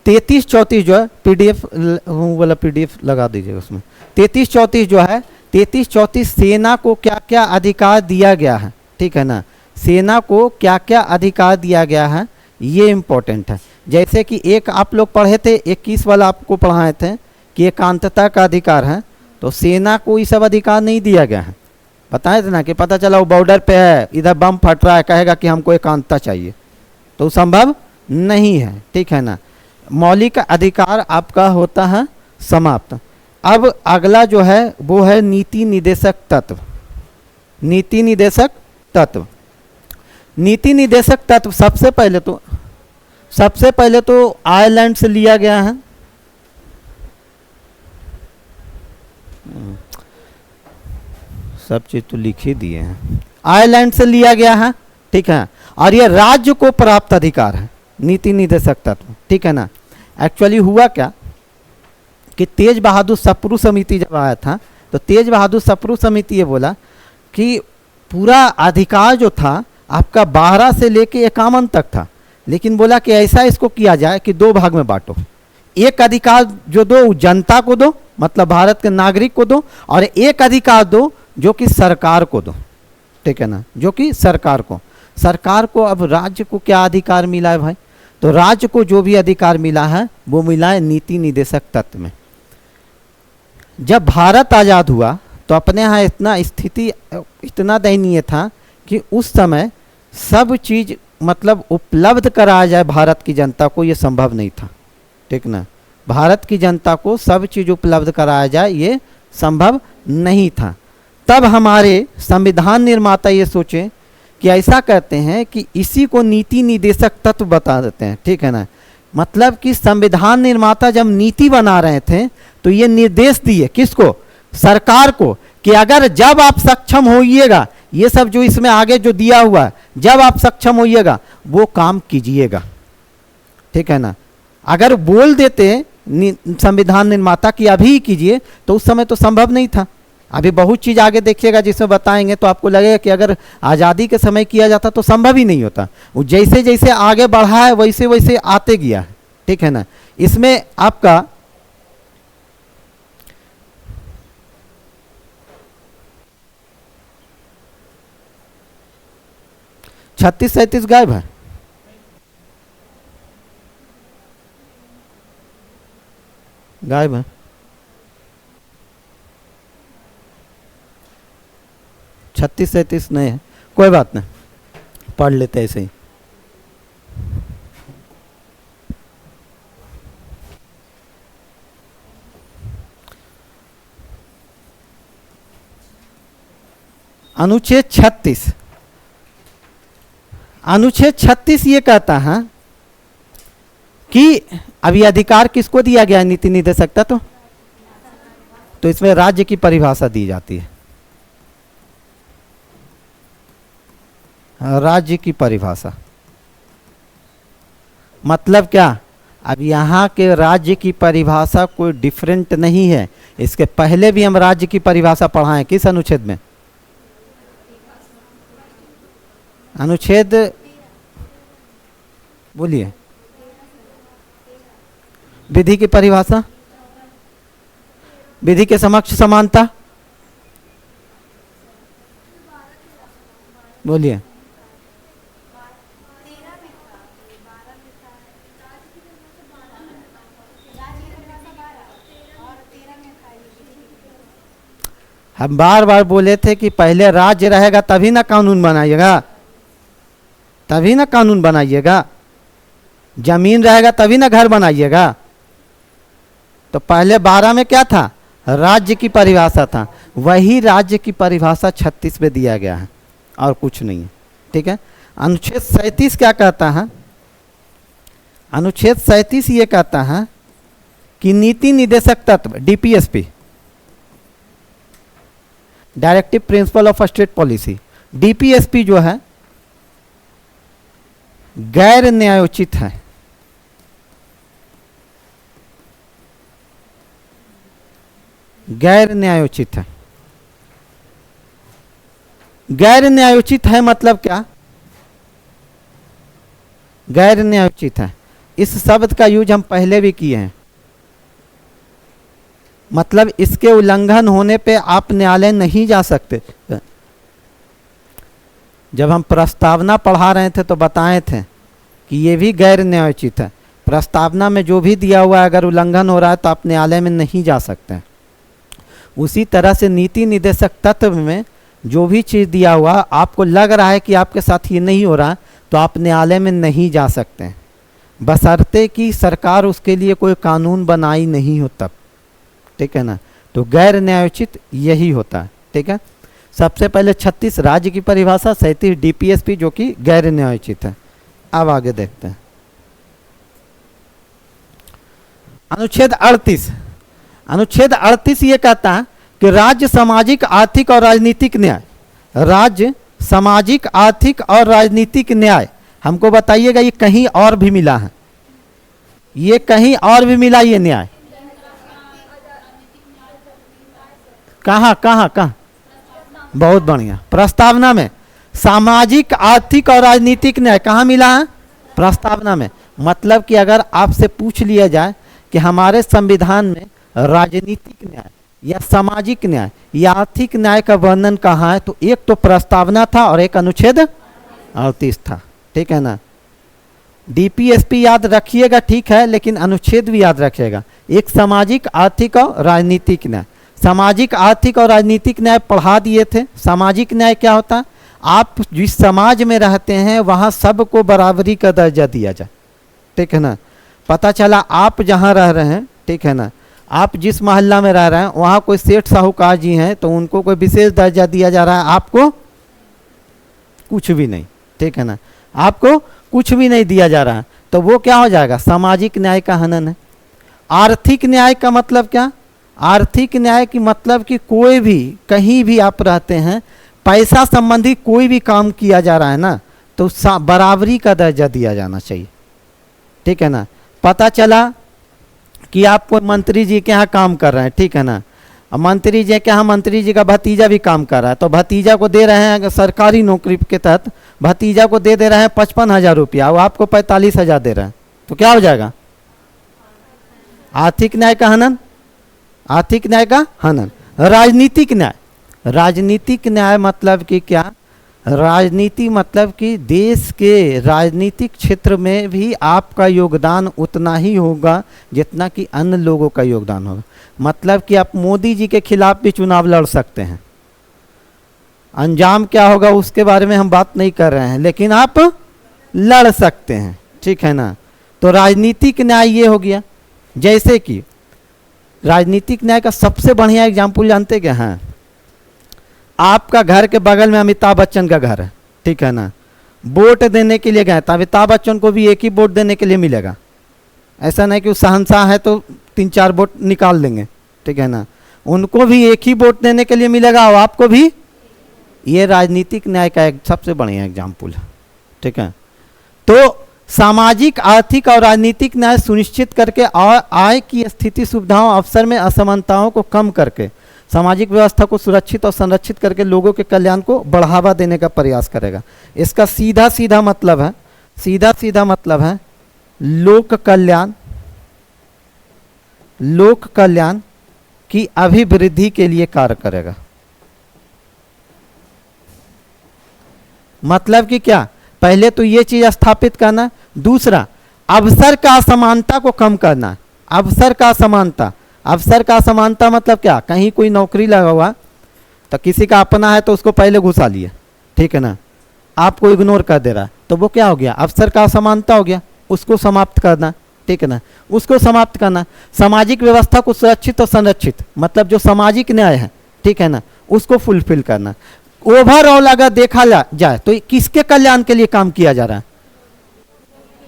33, 34 जो है पीडीएफ वाला पीडीएफ लगा दीजिएगा उसमें। 33, 34 जो है, 33, 34 सेना को क्या क्या अधिकार दिया गया है। ठीक है ना, सेना को क्या क्या अधिकार दिया गया है ये इम्पोर्टेंट है। जैसे कि एक आप लोग पढ़े थे 21 वाला आपको पढ़ाए थे कि एकांतता का अधिकार है, तो सेना को ये सब अधिकार नहीं दिया गया है। बताए थे ना कि पता चला वो बॉर्डर पे है, इधर बम फट रहा है, कहेगा कि हमको एकांतता चाहिए, तो संभव नहीं है। ठीक है ना, मौलिक अधिकार आपका होता है समाप्त। अब अगला जो है वो है नीति निर्देशक तत्व। नीति निर्देशक तत्व, नीति निर्देशक तत्व सबसे पहले तो आयरलैंड से लिया गया है। सब चीज तो लिख ही दिए हैं। आयरलैंड से लिया गया है। ठीक है, और ये राज्य को प्राप्त अधिकार है नीति निर्देशक तत्व। ठीक है ना। एक्चुअली हुआ क्या कि तेज बहादुर सप्रू समिति जब आया था तो तेज बहादुर सप्रू समिति ये बोला कि पूरा अधिकार जो था आपका 12 से लेके 51 तक था, लेकिन बोला कि ऐसा इसको किया जाए कि 2 भाग में बांटो। एक अधिकार जो दो जनता को दो, मतलब भारत के नागरिक को दो, और एक अधिकार दो जो कि सरकार को दो। ठीक है ना, जो कि सरकार को अब राज्य को क्या अधिकार मिला है भाई? तो राज्य को जो भी अधिकार मिला है वो मिला है नीति निर्देशक तत्व में। जब भारत आज़ाद हुआ तो अपने यहाँ इतना दयनीय था कि उस समय सब चीज़ मतलब उपलब्ध कराया जाए भारत की जनता को, ये संभव नहीं था। ठीक ना, भारत की जनता को सब चीज़ उपलब्ध कराया जाए ये संभव नहीं था। तब हमारे संविधान निर्माता ये सोचे कि ऐसा करते हैं कि इसी को नीति निर्देशक तत्व बता देते हैं। ठीक है ना, मतलब कि संविधान निर्माता जब नीति बना रहे थे तो ये निर्देश दिए किसको? सरकार को, कि अगर जब आप सक्षम होइएगा, ये सब जो इसमें आगे जो दिया हुआ है, जब आप सक्षम होइएगा वो काम कीजिएगा। ठीक है ना, अगर बोल देते संविधान निर्माता कि अभी कीजिए तो उस समय तो संभव नहीं था। अभी बहुत चीज़ आगे देखिएगा जिसमें बताएंगे तो आपको लगेगा कि अगर आज़ादी के समय किया जाता तो संभव ही नहीं होता। वो जैसे जैसे आगे बढ़ा है वैसे वैसे आते गया है। ठीक है ना, इसमें आपका छत्तीस 37 गायब है। गायब है 36, 37 नहीं है, कोई बात नहीं, पढ़ लेते ऐसे ही। अनुच्छेद 36, अनुच्छेद 36 ये कहता है कि अभी अधिकार किसको दिया गया है नीति निर्देशक तत्व? तो इसमें राज्य की परिभाषा दी जाती है। राज्य की परिभाषा मतलब क्या? अब यहाँ के राज्य की परिभाषा कोई डिफरेंट नहीं है। इसके पहले भी हम राज्य की परिभाषा पढ़ाएं। किस अनुच्छेद में? अनुच्छेद बोलिए। विधि की परिभाषा, विधि के समक्ष समानता, बोलिए। हम बार बार बोले थे कि पहले राज्य रहेगा तभी ना कानून बनाइएगा, तभी ना कानून बनाइएगा। जमीन रहेगा तभी ना घर बनाइएगा। तो पहले 12 में क्या था, राज्य की परिभाषा था, वही राज्य की परिभाषा 36 में दिया गया है और कुछ नहीं है। ठीक है। अनुच्छेद 37 क्या कहता है, अनुच्छेद 37 ये कहता है कि नीति निदेशक तत्व DPSP, directive principle of state policy, DPSP जो है गैर न्यायोचित है। गैर न्यायोचित है। गैर न्यायोचित है मतलब क्या, गैर न्यायोचित है, इस शब्द का यूज हम पहले भी किए हैं। मतलब इसके उल्लंघन होने पे आप न्यायालय नहीं जा सकते। जब हम प्रस्तावना पढ़ा रहे थे तो बताए थे कि ये भी गैर न्यायोचित है। प्रस्तावना में जो भी दिया हुआ है अगर उल्लंघन हो रहा है तो आप न्यायालय में नहीं जा सकते। उसी तरह से नीति निदेशक तत्व में जो भी चीज़ दिया हुआ आपको लग रहा है कि आपके साथ ये नहीं हो रहा तो आप न्यायालय में नहीं जा सकते, बशर्ते कि सरकार उसके लिए कोई कानून बनाई नहीं हो तब। ठीक है ना। तो गैर न्यायोचित यही होता है। ठीक है। सबसे पहले 36 राज्य की परिभाषा, 37 डीपीएसपी जो कि गैर न्यायोचित है। अब आगे देखते हैं अनुच्छेद 38। अनुच्छेद 38 ये कहता है कि राज्य सामाजिक आर्थिक और राजनीतिक न्याय, राज्य सामाजिक आर्थिक और राजनीतिक न्याय, हमको बताइएगा ये कहीं और भी मिला है, ये कहीं और भी मिला ये न्याय, कहाँ कहाँ कहाँ, बहुत बढ़िया, प्रस्तावना में सामाजिक आर्थिक और राजनीतिक न्याय कहाँ मिला है, प्रस्तावना में। मतलब कि अगर आपसे पूछ लिया जाए कि हमारे संविधान में राजनीतिक न्याय या सामाजिक न्याय या आर्थिक न्याय का वर्णन कहाँ है, तो एक तो प्रस्तावना था और एक अनुच्छेद 38 था। ठीक है ना। डीपीएसपी याद रखिएगा, ठीक है, लेकिन अनुच्छेद भी याद रखिएगा। एक सामाजिक आर्थिक और राजनीतिक न्याय, सामाजिक आर्थिक और राजनीतिक न्याय पढ़ा दिए थे। सामाजिक न्याय क्या होता है, आप जिस समाज में रहते हैं वहाँ सबको बराबरी का दर्जा दिया जाए। ठीक है ना। पता चला आप जहाँ रह रहे हैं, ठीक है ना, आप जिस मोहल्ला में रह रहे हैं वहाँ कोई सेठ साहूकार जी हैं तो उनको कोई विशेष दर्जा दिया जा रहा है, आपको कुछ भी नहीं। ठीक है ना। आपको कुछ भी नहीं दिया जा रहा है, तो वो क्या हो जाएगा, सामाजिक न्याय का हनन है। आर्थिक न्याय का मतलब क्या, आर्थिक न्याय की मतलब कि कोई भी कहीं भी आप रहते हैं, पैसा संबंधी कोई भी काम किया जा रहा है ना, तो बराबरी का दर्जा दिया जाना चाहिए। ठीक है ना। पता चला कि आप कोई मंत्री जी के यहाँ काम कर रहे हैं, ठीक है ना, मंत्री जी के यहाँ मंत्री जी का भतीजा भी काम कर रहा है, तो भतीजा को दे रहे हैं सरकारी नौकरी के तहत, भतीजा को दे रहे हैं 55,000 रुपया, वो आपको 45,000 दे रहे हैं, तो क्या हो जाएगा, आर्थिक न्याय का हनन, आर्थिक न्याय का हनन। राजनीतिक न्याय, राजनीतिक न्याय मतलब कि क्या, राजनीति मतलब कि देश के राजनीतिक क्षेत्र में भी आपका योगदान उतना ही होगा जितना कि अन्य लोगों का योगदान होगा। मतलब कि आप मोदी जी के खिलाफ भी चुनाव लड़ सकते हैं, अंजाम क्या होगा उसके बारे में हम बात नहीं कर रहे हैं, लेकिन आप लड़ सकते हैं। ठीक है ना। तो राजनीतिक न्याय ये हो गया। जैसे कि राजनीतिक न्याय का सबसे बढ़िया एग्जाम्पल जानते क्या हैं, आपका घर के बगल में अमिताभ बच्चन का घर है, ठीक है ना, वोट देने के लिए गए तो अमिताभ बच्चन को भी एक ही वोट देने के लिए मिलेगा। ऐसा नहीं कि वो शहंशाह है तो 3-4 वोट निकाल देंगे। ठीक है ना। उनको भी एक ही वोट देने के लिए मिलेगा और आपको भी। ये राजनीतिक न्याय का एक सबसे बढ़िया एग्जाम्पल है। ठीक है। तो सामाजिक आर्थिक और राजनीतिक न्याय सुनिश्चित करके और आय की स्थिति सुविधाओं अवसर में असमानताओं को कम करके सामाजिक व्यवस्था को सुरक्षित और संरक्षित करके लोगों के कल्याण को बढ़ावा देने का प्रयास करेगा। इसका सीधा सीधा मतलब है, सीधा सीधा मतलब है लोक कल्याण, लोक कल्याण की अभिवृद्धि के लिए कार्य करेगा। मतलब कि क्या, पहले तो ये चीज स्थापित करना, दूसरा अवसर का असमानता को कम करना। अवसर का असमानता, अवसर का असमानता मतलब क्या, कहीं कोई नौकरी लगा हुआ तो किसी का अपना है तो उसको पहले घुसा लिया, ठीक है ना, आपको इग्नोर कर दे रहा है, तो वो क्या हो गया, अवसर का असमानता हो गया, उसको समाप्त करना, ठीक है ना, उसको समाप्त करना। सामाजिक व्यवस्था को सुरक्षित और संरक्षित, मतलब जो सामाजिक न्याय है, ठीक है ना, उसको फुलफिल करना। ओवरऑल अगर देखा जाए तो किसके कल्याण के लिए काम किया जा रहा है,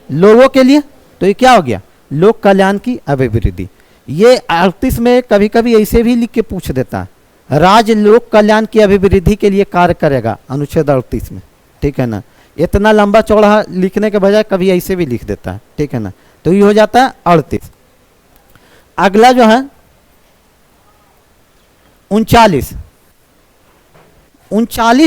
लोगों के लिए, तो ये क्या हो गया, लोक कल्याण की अभिवृद्धि। ये 38 में कभी कभी ऐसे भी लिख के पूछ देता है, राज्य लोक कल्याण की अभिवृद्धि के लिए कार्य करेगा, अनुच्छेद 38 में, ठीक है ना। इतना लंबा चौड़ा लिखने के बजाय कभी ऐसे भी लिख देता है, ठीक है ना, तो ये हो जाता है 38। अगला जो है 39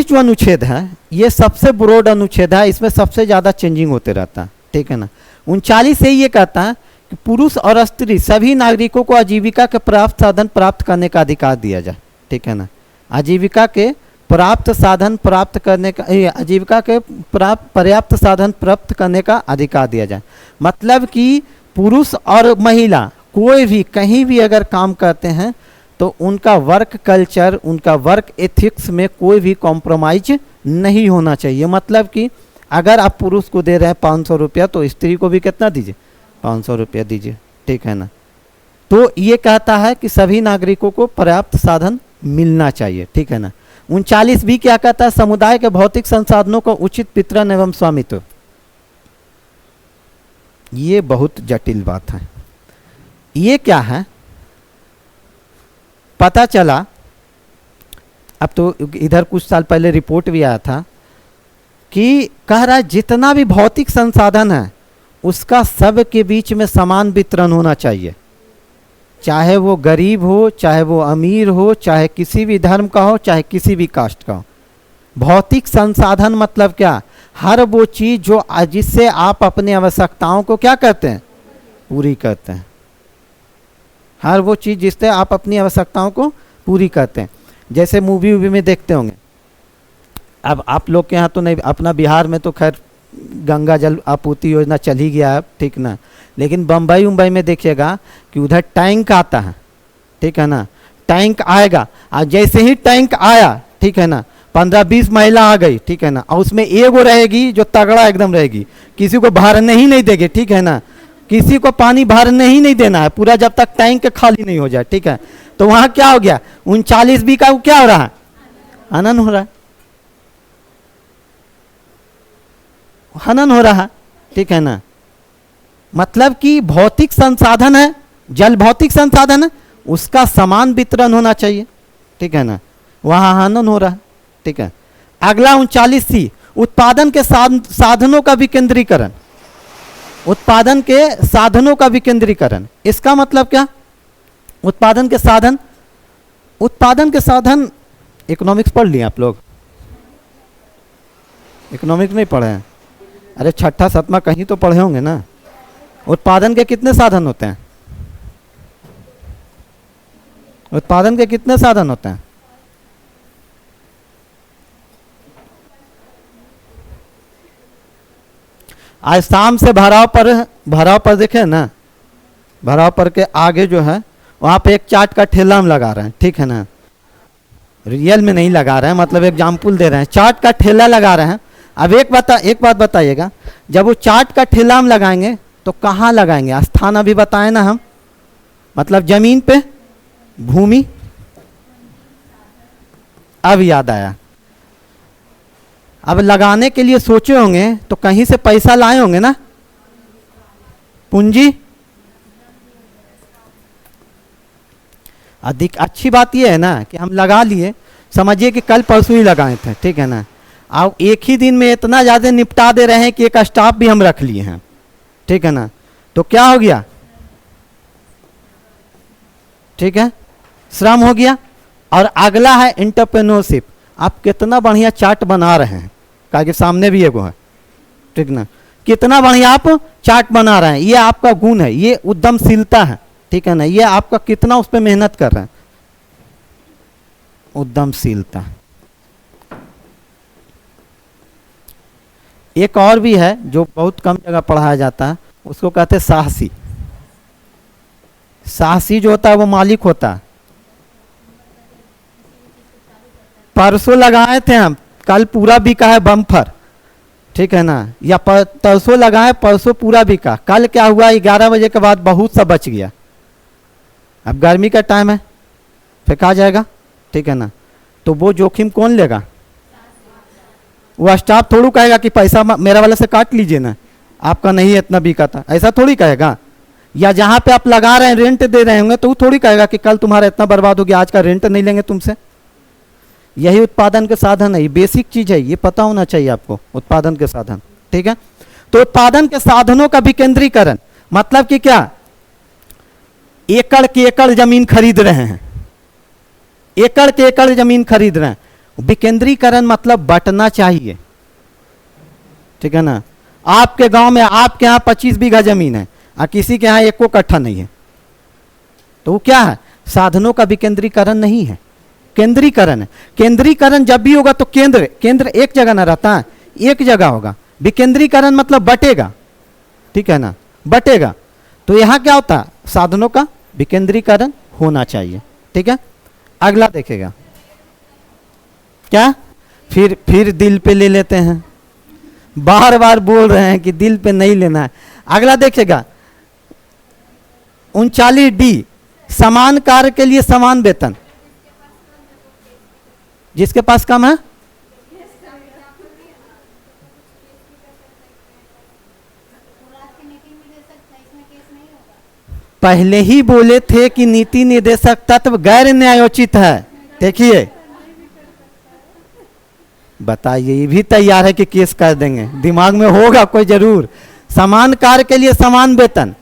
जो अनुच्छेद है, ये सबसे ब्रॉड अनुच्छेद है, इसमें सबसे ज्यादा चेंजिंग होते रहता है, ठीक है ना। 39 से ये कहता है कि पुरुष और स्त्री सभी नागरिकों को आजीविका के प्राप्त साधन प्राप्त करने का अधिकार दिया जाए, ठीक है ना। आजीविका के प्राप्त साधन प्राप्त करने का, आजीविका के पर्याप्त साधन प्राप्त करने का अधिकार दिया जाए। मतलब कि पुरुष और महिला कोई भी कहीं भी अगर काम करते हैं तो उनका वर्क कल्चर, उनका वर्क एथिक्स में कोई भी कॉम्प्रोमाइज नहीं होना चाहिए। मतलब कि अगर आप पुरुष को दे रहे हैं 500 रुपया तो स्त्री को भी कितना दीजिए, 500 रुपया दीजिए, ठीक है ना। तो ये कहता है कि सभी नागरिकों को पर्याप्त साधन मिलना चाहिए, ठीक है ना। 39 भी क्या कहता है, समुदाय के भौतिक संसाधनों का उचित वितरण एवं स्वामित्व। ये बहुत जटिल बात है। ये क्या है, पता चला, अब तो इधर कुछ साल पहले रिपोर्ट भी आया था कि कह रहा है जितना भी भौतिक संसाधन है उसका सब के बीच में समान वितरण होना चाहिए, चाहे वो गरीब हो, चाहे वो अमीर हो, चाहे किसी भी धर्म का हो, चाहे किसी भी कास्ट का हो। भौतिक संसाधन मतलब क्या, हर वो चीज जो जिससे आप अपनी आवश्यकताओं को क्या करते हैं, पूरी करते हैं। हर वो चीज जिससे आप अपनी आवश्यकताओं को पूरी करते हैं। जैसे मूवी वूवी में देखते होंगे, अब आप लोग के यहाँ तो नहीं, अपना बिहार में तो खैर गंगा जल आपूर्ति योजना चल ही गया है, ठीक ना, लेकिन बम्बई उम्बई में देखिएगा कि उधर टैंक आता है, ठीक है ना। टैंक आएगा और जैसे ही टैंक आया, ठीक है ना, 15-20 महिला आ गई, ठीक है ना, और उसमें एगो रहेगी जो तगड़ा एकदम रहेगी, किसी को भरने ही नहीं देगी, ठीक है ना, किसी को पानी भरने ही नहीं देना है पूरा जब तक टैंक खाली नहीं हो जाए, ठीक है। तो वहां क्या हो गया, 39 बी का क्या हो रहा है, हनन हो रहा है, हनन हो रहा है, ठीक है ना। मतलब कि भौतिक संसाधन है, जल भौतिक संसाधन है, उसका समान वितरण होना चाहिए, ठीक है ना, वहां हनन हो रहा है, ठीक है। अगला 39C, उत्पादन के साधनों का विकेंद्रीकरण। उत्पादन के साधनों का विकेंद्रीकरण, इसका मतलब क्या, उत्पादन के साधन, उत्पादन के साधन, इकोनॉमिक्स पढ़ लिए आप लोग, इकोनॉमिक्स नहीं पढ़े हैं, अरे छठा सतमा कहीं तो पढ़े होंगे ना। उत्पादन के कितने साधन होते हैं, उत्पादन के कितने साधन होते हैं, आज शाम से भराव पर देखे ना, भराव पर के आगे जो है वहां पे एक चाट का ठेला हम लगा रहे हैं, ठीक है ना, रियल में नहीं लगा रहे हैं, मतलब एग्जाम्पल दे रहे हैं, चाट का ठेला लगा रहे हैं। अब एक बात बताइएगा, जब वो चाट का ठेला हम लगाएंगे तो कहाँ लगाएंगे, स्थान अभी बताए ना हम, मतलब जमीन पे, भूमि, अब याद आया, अब लगाने के लिए सोचे होंगे तो कहीं से पैसा लाए होंगे ना, पूंजी। अधिक अच्छी बात यह है ना कि हम लगा लिए, समझिए कि कल परसों ही लगाए थे, ठीक है ना, अब एक ही दिन में इतना ज़्यादा निपटा दे रहे हैं कि एक स्टाफ भी हम रख लिए हैं, ठीक है ना, तो क्या हो गया, ठीक है, श्रम हो गया। और अगला है एंटरप्रेन्योरशिप। आप कितना बढ़िया चार्ट बना रहे हैं, कहा कि सामने भी एगो है, ठीक ना, कितना बढ़िया आप चार्ट बना रहे हैं, ये आपका गुण है, ये उद्यमशीलता है, ठीक है ना, ये आपका कितना उस पर मेहनत कर रहे हैं, उद्यमशीलता। एक और भी है जो बहुत कम जगह पढ़ाया जाता है, उसको कहते हैं साहसी। साहसी जो होता है वो मालिक होता है, परसों लगाए थे हम, कल पूरा बिका है बम्फर, ठीक है ना, या परसों लगाए, परसों पूरा बिका, कल क्या हुआ 11 बजे के बाद बहुत सा बच गया। अब गर्मी का टाइम है, फेंका जाएगा, ठीक है ना। तो वो जोखिम कौन लेगा? वो स्टाफ थोड़ू कहेगा कि पैसा मेरा वाला से काट लीजिए ना, आपका नहीं इतना बिका था, ऐसा थोड़ी कहेगा। या जहाँ पे आप लगा रहे हैं रेंट दे रहे होंगे तो वो थोड़ी कहेगा कि कल तुम्हारा इतना बर्बाद हो गया, आज का रेंट नहीं लेंगे तुमसे। यही उत्पादन के साधन है, ये बेसिक चीज है, ये पता होना चाहिए आपको, उत्पादन के साधन, ठीक है। तो उत्पादन के साधनों का विकेंद्रीकरण मतलब कि क्या? एकड़ के एकड़ जमीन खरीद रहे हैं, एकड़ के एकड़ जमीन खरीद रहे हैं। विकेंद्रीकरण मतलब बंटना चाहिए, ठीक है ना। आपके गांव में, आपके यहाँ 25 बीघा जमीन है और किसी के यहाँ 1 कट्ठा नहीं है, तो वो क्या है? साधनों का विकेंद्रीकरण नहीं है, केंद्रीकरण है। केंद्रीकरण जब भी होगा तो केंद्र एक जगह ना रहता है, एक जगह होगा। विकेंद्रीकरण मतलब बटेगा, ठीक है ना, बटेगा। तो यहां क्या होता है? साधनों का विकेंद्रीकरण होना चाहिए, ठीक है। अगला देखेगा क्या? फिर दिल पे ले लेते हैं, बार बार बोल रहे हैं कि दिल पे नहीं लेना है। अगला देखेगा 39D, समान कार्य के लिए समान वेतन। जिसके पास कम है पहले ही बोले थे कि नीति निर्देशक तत्व गैर न्यायोचित है। देखिए बताइए, ये भी तैयार है कि केस कर देंगे, दिमाग में होगा कोई जरूर। समान कार्य के लिए समान वेतन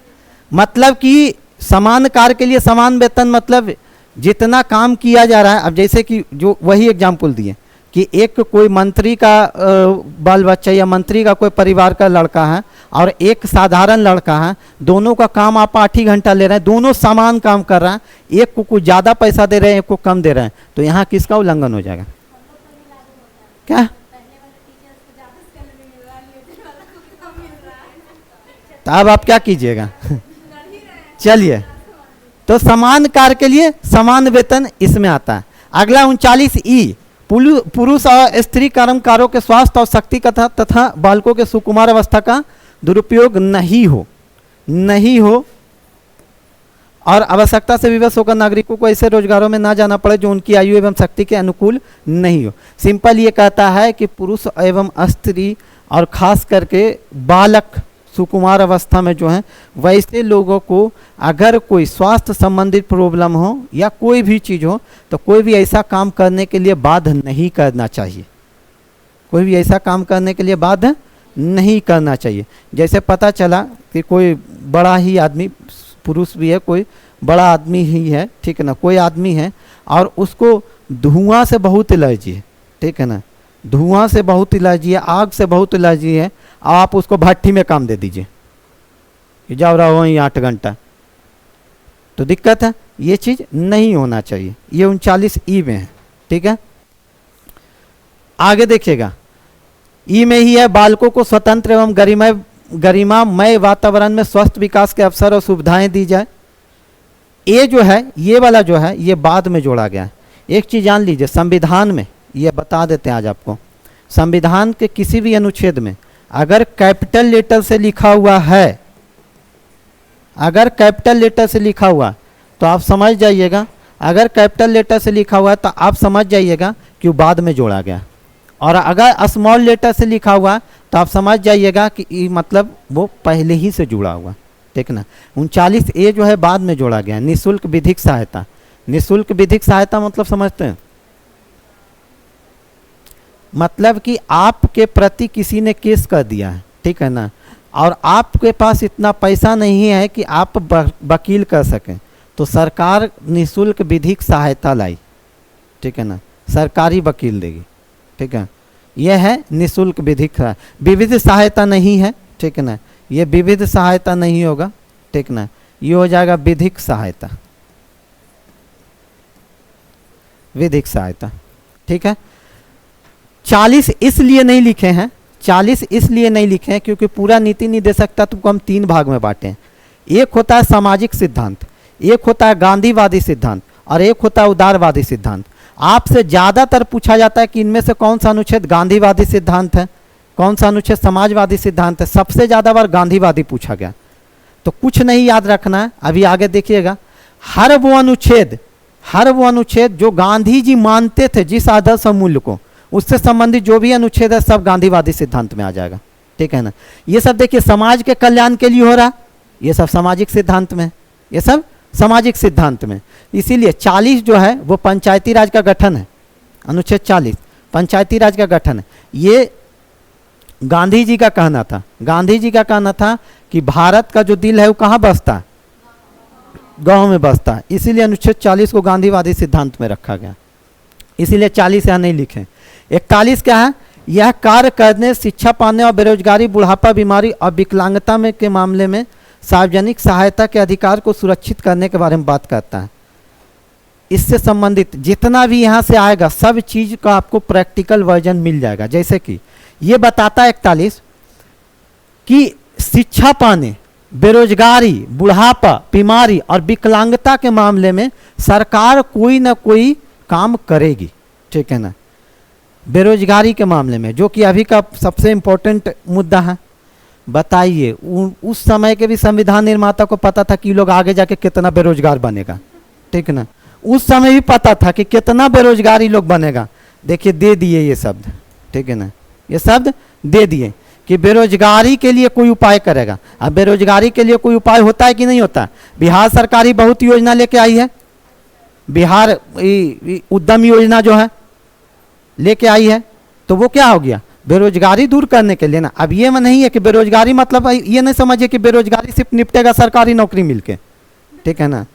मतलब कि समान कार्य के लिए समान वेतन मतलब जितना काम किया जा रहा है। अब जैसे कि जो वही एग्जाम्पल दिए कि एक कोई मंत्री का बाल बच्चा या मंत्री का कोई परिवार का लड़का है और एक साधारण लड़का है, दोनों का काम आप 8 ही घंटा ले रहे हैं, दोनों समान काम कर रहे हैं, एक को कुछ ज़्यादा पैसा दे रहे हैं, एक को कम दे रहे हैं, तो यहाँ किसका उल्लंघन हो जाएगा? क्या? तो अब आप क्या कीजिएगा? चलिए, तो समान कार्य के लिए समान वेतन इसमें आता है। अगला 39E, पुरुष और स्त्री कर्मकारों के स्वास्थ्य और शक्ति तथा बालकों के सुकुमार अवस्था का दुरुपयोग नहीं हो और आवश्यकता से विवश होकर नागरिकों को ऐसे रोजगारों में ना जाना पड़े जो उनकी आयु एवं शक्ति के अनुकूल नहीं हो। सिंपल ये कहता है कि पुरुष एवं स्त्री और खास करके बालक सुकुमार अवस्था में जो है, वैसे लोगों को अगर कोई स्वास्थ्य संबंधित प्रॉब्लम हो या कोई भी चीज़ हो तो कोई भी ऐसा काम करने के लिए बाध्य नहीं करना चाहिए, कोई भी ऐसा काम करने के लिए बाध्य नहीं करना चाहिए। जैसे पता चला कि कोई बड़ा ही आदमी, पुरुष भी है, कोई बड़ा आदमी ही है, ठीक है ना, कोई आदमी है और उसको धुआं से बहुत एलर्जी है, ठीक है ना, धुआं से बहुत एलर्जी है, आग से बहुत एलर्जी है, आप उसको भट्टी में काम दे दीजिए कि जाओ रहो वहीं 8 घंटा, तो दिक्कत है। ये चीज़ नहीं होना चाहिए, ये 39E में है, ठीक है। आगे देखिएगा, ई में ही है, बालकों को स्वतंत्र एवं गरिमामय वातावरण में स्वस्थ विकास के अवसर और सुविधाएं दी जाए। ये जो है, ये वाला जो है, ये बाद में जोड़ा गया है। एक चीज़ जान लीजिए, संविधान में ये बता देते हैं आज आपको, संविधान के किसी भी अनुच्छेद में अगर कैपिटल लेटर से लिखा हुआ है, अगर कैपिटल लेटर से लिखा हुआ तो आप समझ जाइएगा, अगर कैपिटल लेटर से लिखा हुआ है तो आप समझ जाइएगा कि वो बाद में जोड़ा गया, और अगर स्मॉल लेटर से लिखा हुआ तो आप समझ जाइएगा कि मतलब वो पहले ही से जुड़ा हुआ, ठीक ना। 39A जो है बाद में जोड़ा गया, निःशुल्क विधिक सहायता। निःशुल्क विधिक सहायता मतलब समझते हैं, मतलब कि आपके प्रति किसी ने केस कर दिया है, ठीक है ना, और आपके पास इतना पैसा नहीं है कि आप वकील कर सकें, तो सरकार निःशुल्क विधिक सहायता लाई, ठीक है ना, सरकारी वकील देगी, ठीक है। यह है निःशुल्क विधिक, विविध सहायता नहीं है, ठीक है ना, ये विविध सहायता नहीं होगा, ठीक ना, ये हो जाएगा विधिक सहायता, विधिक सहायता, ठीक है। 40 इसलिए नहीं लिखे हैं, 40 इसलिए नहीं लिखे हैं क्योंकि पूरा नीति निर्देशक तत्व को हम 3 भाग में बांटे हैं। एक होता है सामाजिक सिद्धांत, एक होता है गांधीवादी सिद्धांत और एक होता है उदारवादी सिद्धांत। आपसे ज़्यादातर पूछा जाता है कि इनमें से कौन सा अनुच्छेद गांधीवादी सिद्धांत है, कौन सा अनुच्छेद समाजवादी सिद्धांत है। सबसे ज़्यादा बार गांधीवादी पूछा गया। तो कुछ नहीं याद रखना है, अभी आगे देखिएगा। हर वो अनुच्छेद जो गांधी जी मानते थे, जिस आदर्श और मूल्य को, उससे संबंधित जो भी अनुच्छेद है सब गांधीवादी सिद्धांत में आ जाएगा। ठीक है ना। ये सब देखिए समाज के कल्याण के लिए हो रहा, ये सब सामाजिक सिद्धांत में, ये सब सामाजिक सिद्धांत में। इसीलिए 40 जो है वो पंचायती राज का गठन है। अनुच्छेद 40 पंचायती राज का गठन है। ये गांधी जी का कहना था। गांधी जी का कहना था कि भारत का जो दिल है वो कहाँ बसता है, गांव में बसता है। इसीलिए अनुच्छेद 40 को गांधीवादी सिद्धांत में रखा गया। इसीलिए 40 यहाँ नहीं लिखे। 41 क्या है, यह कार्य करने, शिक्षा पाने और बेरोजगारी, बुढ़ापा, बीमारी और विकलांगता में के मामले में सार्वजनिक सहायता के अधिकार को सुरक्षित करने के बारे में बात करता है। इससे संबंधित जितना भी यहाँ से आएगा सब चीज़ का आपको प्रैक्टिकल वर्जन मिल जाएगा। जैसे कि ये बताता है 41 कि शिक्षा पाने, बेरोजगारी, बुढ़ापा, बीमारी और विकलांगता के मामले में सरकार कोई ना कोई काम करेगी। ठीक है ना। बेरोजगारी के मामले में, जो कि अभी का सबसे इम्पोर्टेंट मुद्दा है, बताइए उस समय के भी संविधान निर्माता को पता था कि लोग आगे जाके कितना बेरोजगार बनेगा। ठीक है ना। उस समय भी पता था कि कितना बेरोजगारी लोग बनेगा। देखिए दे दिए ये शब्द। ठीक है ना। ये शब्द दे दिए कि बेरोजगारी के लिए कोई उपाय करेगा। अब बेरोजगारी के लिए कोई उपाय होता है कि नहीं होता। बिहार सरकार ही बहुत योजना लेके आई है। बिहार उद्यम योजना जो है लेके आई है, तो वो क्या हो गया, बेरोजगारी दूर करने के लिए ना। अब ये नहीं है कि बेरोजगारी मतलब ये नहीं समझिए कि बेरोजगारी सिर्फ निपटेगा सरकारी नौकरी मिलके। ठीक है ना।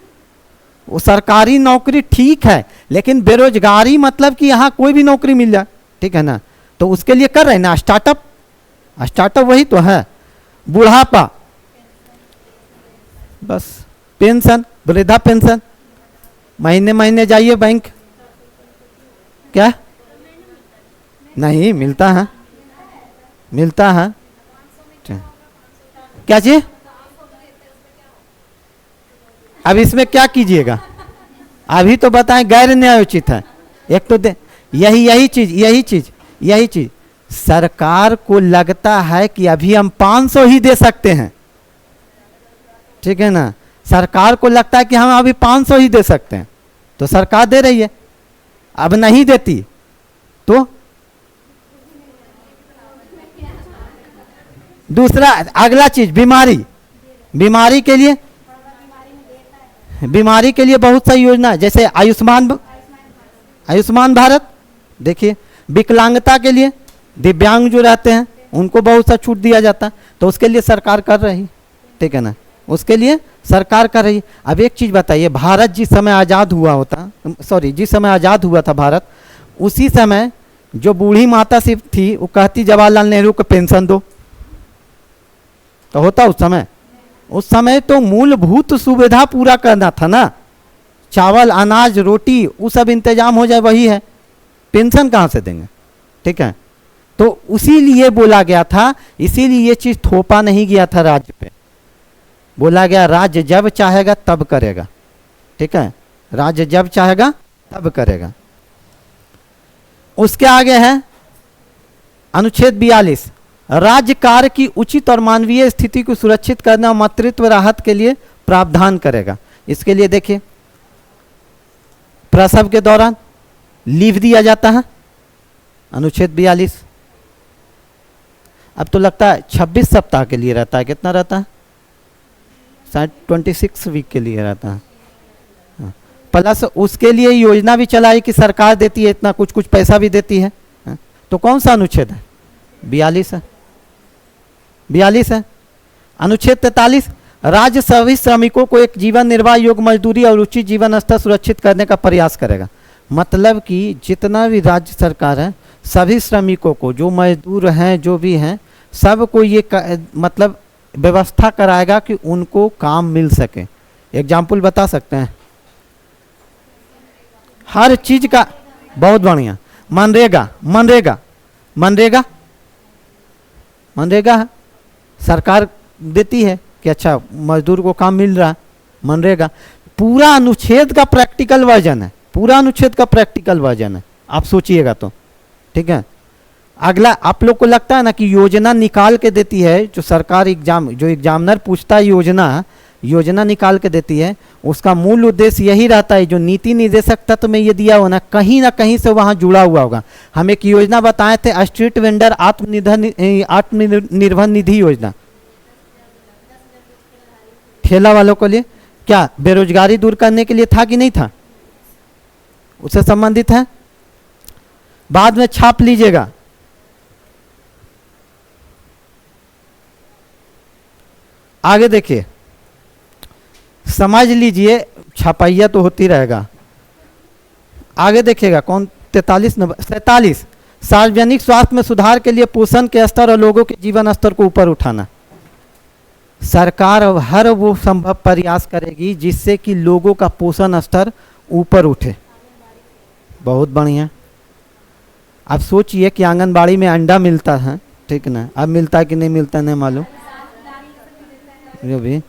वो सरकारी नौकरी ठीक है, लेकिन बेरोजगारी मतलब कि यहाँ कोई भी नौकरी मिल जाए। ठीक है ना। तो उसके लिए कर रहे हैं ना स्टार्टअप। स्टार्टअप वही तो है। बुढ़ापा, बस पेंशन, वृद्धा पेंशन, महीने महीने जाइए बैंक, क्या नहीं मिलता है, मिलता है। क्या चीज, अब इसमें क्या कीजिएगा, अभी तो बताएं गैर न्यायोचित है। एक तो यही चीज सरकार को लगता है कि अभी हम 500 ही दे सकते हैं। ठीक है ना। सरकार को लगता है कि हम अभी 500 ही दे सकते हैं, तो सरकार दे रही है। अब नहीं देती तो दूसरा, अगला चीज बीमारी। बीमारी के लिए बहुत सारी योजना है, जैसे आयुष्मान भारत। देखिए विकलांगता के लिए, दिव्यांग जो रहते हैं उनको बहुत सा छूट दिया जाता है, तो उसके लिए सरकार कर रही। ठीक है ना। उसके लिए सरकार कर रही। अब एक चीज बताइए, भारत जिस समय आज़ाद हुआ था भारत, उसी समय जो बूढ़ी माता सिर्फ थी वो कहती जवाहरलाल नेहरू को पेंशन दो, तो होता उस समय तो मूलभूत सुविधा पूरा करना था ना। चावल, अनाज, रोटी, वो सब इंतजाम हो जाए, वही है। पेंशन कहाँ से देंगे। ठीक है। तो उसीलिए बोला गया था, इसीलिए ये चीज थोपा नहीं गया था राज्य पे। बोला गया राज्य जब चाहेगा तब करेगा। ठीक है। राज्य जब चाहेगा तब करेगा। उसके आगे है अनुच्छेद 42, राज्य कार्य की उचित और मानवीय स्थिति को सुरक्षित करना और मातृत्व राहत के लिए प्रावधान करेगा। इसके लिए देखिए प्रसव के दौरान लीव दिया जाता है, अनुच्छेद 42। अब तो लगता है 26 सप्ताह के लिए रहता है। कितना रहता है, शायद 26 वीक के लिए रहता है। प्लस उसके लिए योजना भी चलाई कि सरकार देती है इतना, कुछ पैसा भी देती है। तो कौन सा अनुच्छेद है, 42 है। 42 है। अनुच्छेद 43, राज्य सभी श्रमिकों को एक जीवन निर्वाह योग्य मजदूरी और उचित जीवन स्तर सुरक्षित करने का प्रयास करेगा। मतलब कि जितना भी राज्य सरकार है, सभी श्रमिकों को, जो मजदूर हैं, जो भी हैं, सबको ये मतलब व्यवस्था कराएगा कि उनको काम मिल सके। एग्जाम्पल बता सकते हैं, हर चीज का बहुत बढ़िया। मनरेगा है, सरकार देती है कि अच्छा मजदूर को काम मिल रहा है। मनरेगा पूरा अनुच्छेद का प्रैक्टिकल वर्जन है, पूरा अनुच्छेद का प्रैक्टिकल वर्जन है, आप सोचिएगा तो। ठीक है, अगला आप लोग को लगता है ना कि योजना निकाल के देती है जो सरकार एग्जाम, जो एग्जामिनर पूछता है योजना निकाल के देती है, उसका मूल उद्देश्य यही रहता है जो नीति निर्देशक तत्व में ये दिया हो ना कहीं से वहाँ जुड़ा हुआ होगा। हम एक योजना बताए थे स्ट्रीट वेंडर आत्मनिर्भर निधि योजना, ठेला वालों के लिए, क्या बेरोजगारी दूर करने के लिए था कि नहीं था, उससे संबंधित है, बाद में छाप लीजिएगा। आगे देखिए, समझ लीजिए, छपाइया तो होती रहेगा। आगे देखिएगा कौन 47 सार्वजनिक स्वास्थ्य में सुधार के लिए पोषण के स्तर और लोगों के जीवन स्तर को ऊपर उठाना। सरकार अब हर वो संभव प्रयास करेगी जिससे कि लोगों का पोषण स्तर ऊपर उठे। बहुत बढ़िया। अब सोचिए कि आंगनबाड़ी में अंडा मिलता है, ठीक ना, अब मिलता है कि नहीं मिलता नहीं मालूम, जो भी।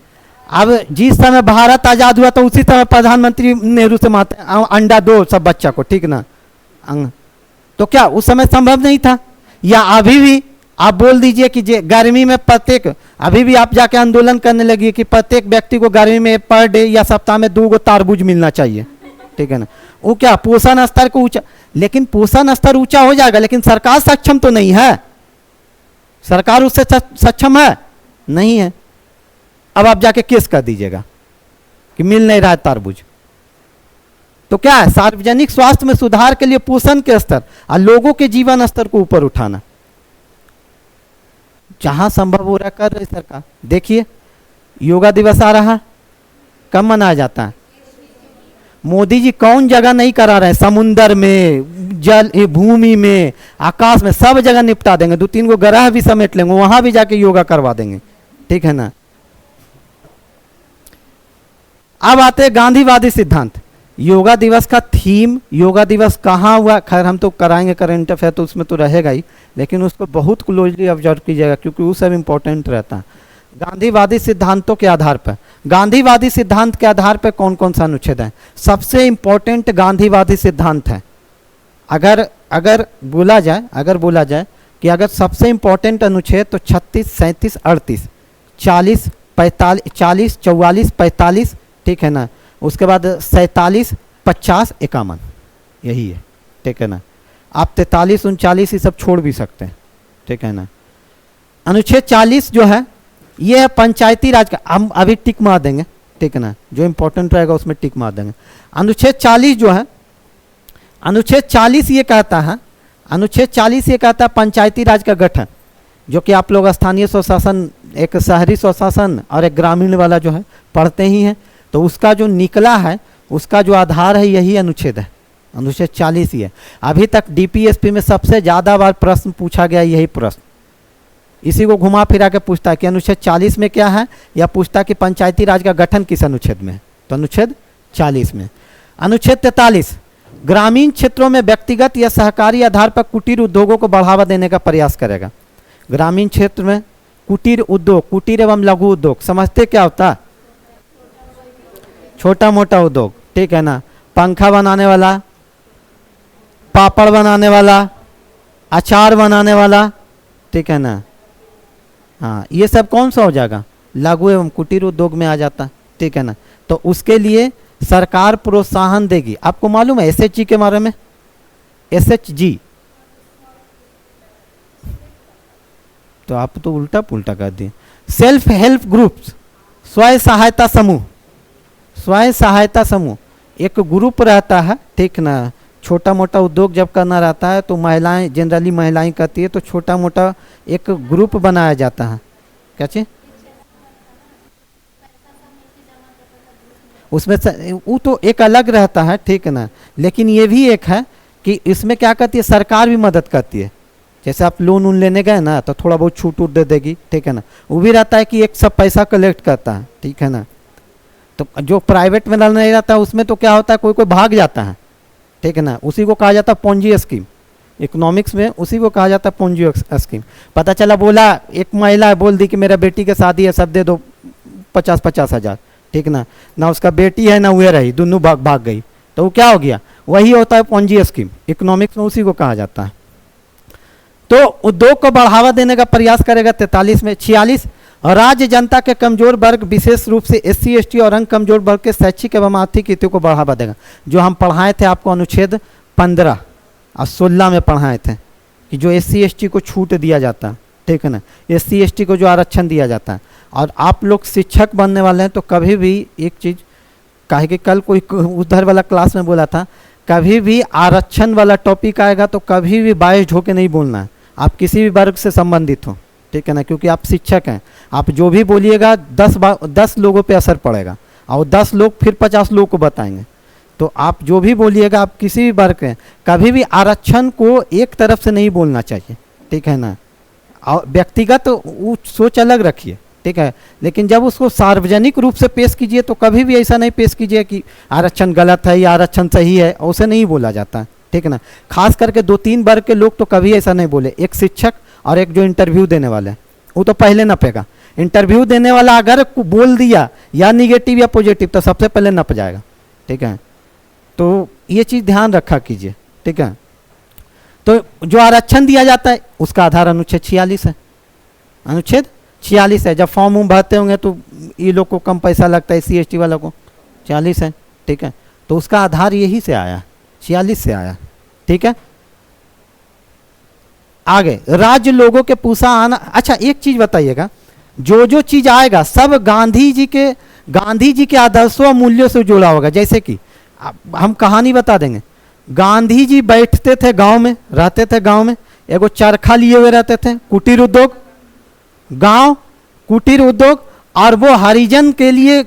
अब जिस समय भारत आजाद हुआ तो उसी समय प्रधानमंत्री नेहरू से माता अंडा दो सब बच्चा को, ठीक ना, तो क्या उस समय संभव नहीं था? या अभी भी आप बोल दीजिए कि गर्मी में प्रत्येक, अभी भी आप जाके आंदोलन करने लगी कि प्रत्येक व्यक्ति को गर्मी में पर डे या सप्ताह में 2 तरबूज मिलना चाहिए, ठीक है ना, वो क्या पोषण स्तर को ऊंचा, लेकिन पोषण स्तर ऊंचा हो जाएगा, लेकिन सरकार सक्षम तो नहीं है, सरकार उससे सक्षम है नहीं है। अब आप जाके केस कर दीजिएगा कि मिल नहीं रहा है तरबूज। तो क्या है, सार्वजनिक स्वास्थ्य में सुधार के लिए पोषण के स्तर और लोगों के जीवन स्तर को ऊपर उठाना, जहां संभव हो रहा कर रही सरकार। देखिए योगा दिवस आ रहा, कब मनाया जाता है? मोदी जी कौन जगह नहीं करा रहे, समुंदर में, जल भूमि में, आकाश में, सब जगह निपटा देंगे, 2-3 गो ग्रह भी समेट लेंगे, वहां भी जाके योगा करवा देंगे, ठीक है ना। अब आते हैं गांधीवादी सिद्धांत। योगा दिवस का थीम, योगा दिवस कहाँ हुआ, खैर हम तो कराएंगे करंट अफेयर तो उसमें तो रहेगा ही, लेकिन उसको बहुत क्लोजली ऑब्जर्व कीजिएगा क्योंकि वो सब इंपॉर्टेंट रहता है। गांधीवादी सिद्धांतों के आधार पर, गांधीवादी सिद्धांत के आधार पर कौन कौन सा अनुच्छेद है? सबसे इंपॉर्टेंट गांधीवादी सिद्धांत है, अगर बोला जाए कि अगर सबसे इंपॉर्टेंट अनुच्छेद तो 36, 37, 38, 40, 45, 44, 45, ठीक है ना, उसके बाद 47, 50, 51, यही है, ठीक है ना। आप 43, 39 ये सब छोड़ भी सकते हैं, ठीक है ना। अनुच्छेद 40 जो है ये है पंचायती राज का, हम अभी टिक मार देंगे, ठीक है ना, जो इंपॉर्टेंट रहेगा उसमें टिक मार देंगे। अनुच्छेद 40 जो है, अनुच्छेद 40 ये कहता है, अनुच्छेद 40 ये कहता है पंचायती राज का गठन, जो कि आप लोग स्थानीय स्वशासन, एक शहरी स्वशासन और एक ग्रामीण वाला जो है पढ़ते ही हैं, तो उसका जो निकला है, उसका जो आधार है यही अनुच्छेद है, अनुच्छेद 40 ही है। अभी तक डीपीएसपी में सबसे ज़्यादा बार प्रश्न पूछा गया यही प्रश्न, इसी को घुमा फिरा के पूछता है कि अनुच्छेद 40 में क्या है, या पूछता है कि पंचायती राज का गठन किस अनुच्छेद में है, तो अनुच्छेद 40 में। अनुच्छेद 43 ग्रामीण क्षेत्रों में व्यक्तिगत या सहकारी आधार पर कुटीर उद्योगों को बढ़ावा देने का प्रयास करेगा। ग्रामीण क्षेत्र में कुटीर उद्योग, कुटीर एवं लघु उद्योग समझते क्या होता है? छोटा मोटा उद्योग, ठीक है ना, पंखा बनाने वाला, पापड़ बनाने वाला, अचार बनाने वाला, ठीक है ना, हाँ, ये सब कौन सा हो जाएगा? लघु एवं कुटीर उद्योग में आ जाता, ठीक है ना। तो उसके लिए सरकार प्रोत्साहन देगी। आपको मालूम है एसएचजी के बारे में? एसएचजी तो आप तो उल्टा पुल्टा कर दिए। सेल्फ हेल्प ग्रुप्स, स्वयं सहायता समूह, स्वयं सहायता समूह एक ग्रुप रहता है, ठीक ना। छोटा मोटा उद्योग जब करना रहता है तो महिलाएं, जनरली महिलाएं करती है, तो छोटा मोटा एक ग्रुप बनाया जाता है, क्या चीज उसमें वो तो एक अलग रहता है, ठीक है ना। लेकिन ये भी एक है कि इसमें क्या करती है, सरकार भी मदद करती है। जैसे आप लोन लेने गए ना तो थोड़ा बहुत छूट दे देगी, ठीक है ना। वो भी रहता है कि एक सब पैसा कलेक्ट करता है, ठीक है ना। तो जो प्राइवेट में नहीं रहता है उसमें तो क्या होता है, कोई कोई भाग जाता है, ठीक है ना। उसी को कहा जाता है पोंजी स्कीम, इकोनॉमिक्स में उसी को कहा जाता है पोंजी स्कीम। पता चला बोला एक महिला बोल दी कि मेरा बेटी की शादी है, सब दे दो 50-50 हज़ार, ठीक ना। ना उसका बेटी है ना हुए रही, दोनों भाग गई, तो वो क्या हो गया, वही होता है पॉन्जी स्कीम, इकोनॉमिक्स में उसी को कहा जाता है। तो उद्योग को बढ़ावा देने का प्रयास करेगा 43 में। 46, राज्य जनता के कमजोर वर्ग विशेष रूप से SC ST और अंग कमजोर वर्ग के शैक्षिक एवं आर्थिक हितों को बढ़ावा देगा। जो हम पढ़ाए थे आपको अनुच्छेद 15 और 16 में पढ़ाए थे कि जो SC ST को छूट दिया जाता है, ठीक है ना, SC ST को जो आरक्षण दिया जाता है। और आप लोग शिक्षक बनने वाले हैं तो कभी भी एक चीज़, काहे कि कल कोई उधर वाला क्लास में बोला था, कभी भी आरक्षण वाला टॉपिक आएगा तो कभी भी बायस्ड होकर नहीं बोलना है, आप किसी भी वर्ग से संबंधित हो, ठीक है ना, क्योंकि आप शिक्षक हैं। आप जो भी बोलिएगा 10 लोगों पे असर पड़ेगा और 10 लोग फिर 50 लोगों को बताएंगे। तो आप जो भी बोलिएगा, आप किसी भी वर्ग के, कभी भी आरक्षण को एक तरफ से नहीं बोलना चाहिए, ठीक है ना। और व्यक्तिगत सोच अलग रखिए, ठीक है, लेकिन जब उसको सार्वजनिक रूप से पेश कीजिए तो कभी भी ऐसा नहीं पेश कीजिए कि आरक्षण गलत है या आरक्षण सही है, उसे नहीं बोला जाता है, ठीक है ना। खास करके 2-3 वर्ग के लोग तो कभी ऐसा नहीं बोले। एक शिक्षक और एक जो इंटरव्यू देने वाले हैं, वो तो पहले नपेगा। इंटरव्यू देने वाला अगर बोल दिया या निगेटिव या पॉजिटिव तो सबसे पहले नप जाएगा, ठीक है। तो ये चीज़ ध्यान रखा कीजिए, ठीक है। तो जो आरक्षण दिया जाता है उसका आधार अनुच्छेद 46 है, अनुच्छेद 46 है। जब फॉर्म भरते होंगे तो ये लोग को कम पैसा लगता है, SC ST वालों को 46 है, ठीक है। तो उसका आधार यही से आया, 46 से आया, ठीक है। आगे राज्य लोगों के पूसा आना। अच्छा एक चीज बताइएगा, जो चीज आएगा सब गांधी जी के आदर्शों और मूल्यों से जुड़ा होगा। जैसे कि हम कहानी बता देंगे, गांधी जी बैठते थे गांव में, रहते थे गांव में, एगो चरखा लिए हुए रहते थे, कुटीर उद्योग, गांव कुटीर उद्योग, और वो हरिजन के लिए,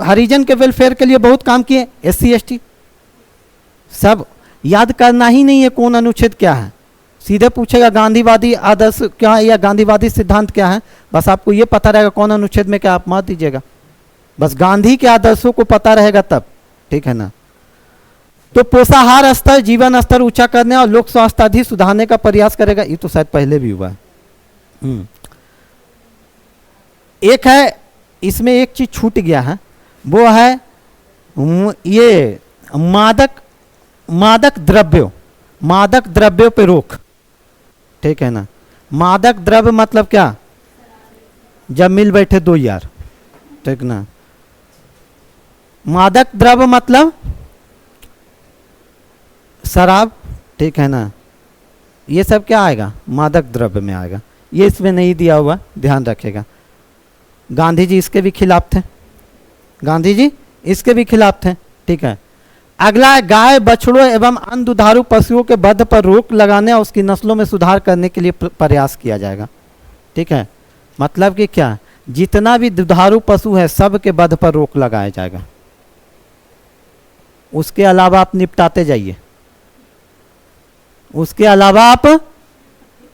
हरिजन के वेलफेयर के लिए बहुत काम किए। SC ST सब याद करना ही नहीं है कौन अनुच्छेद क्या है, सीधे पूछेगा गांधीवादी आदर्श क्या है या गांधीवादी सिद्धांत क्या है, बस आपको ये पता रहेगा कौन अनुच्छेद में क्या, आप मत दीजिएगा, बस गांधी के आदर्शों को पता रहेगा तब, ठीक है ना। तो पोषाहार स्तर, जीवन स्तर ऊंचा करने और लोक स्वास्थ्य आदि सुधारने का प्रयास करेगा। ये तो शायद पहले भी हुआ है। एक है, इसमें एक चीज छूट गया है, वो है ये मादक द्रव्यों पे रोक, ठीक है ना। मादक द्रव्य मतलब क्या, जब मिल बैठे दो यार, ठीक ना। मादक द्रव्य मतलब शराब, ठीक है ना, ये सब क्या आएगा, मादक द्रव्य में आएगा। ये इसमें नहीं दिया हुआ, ध्यान रखेगा। गांधी जी इसके भी खिलाफ थे, गांधी जी इसके भी खिलाफ थे, ठीक है। अगला है गाय, बछड़ों एवं अन्य दुधारू पशुओं के वध पर रोक लगाने और उसकी नस्लों में सुधार करने के लिए प्रयास किया जाएगा, ठीक है। मतलब कि क्या, जितना भी दुधारू पशु है सब के वध पर रोक लगाया जाएगा। उसके अलावा आप निपटाते जाइए, उसके अलावा आप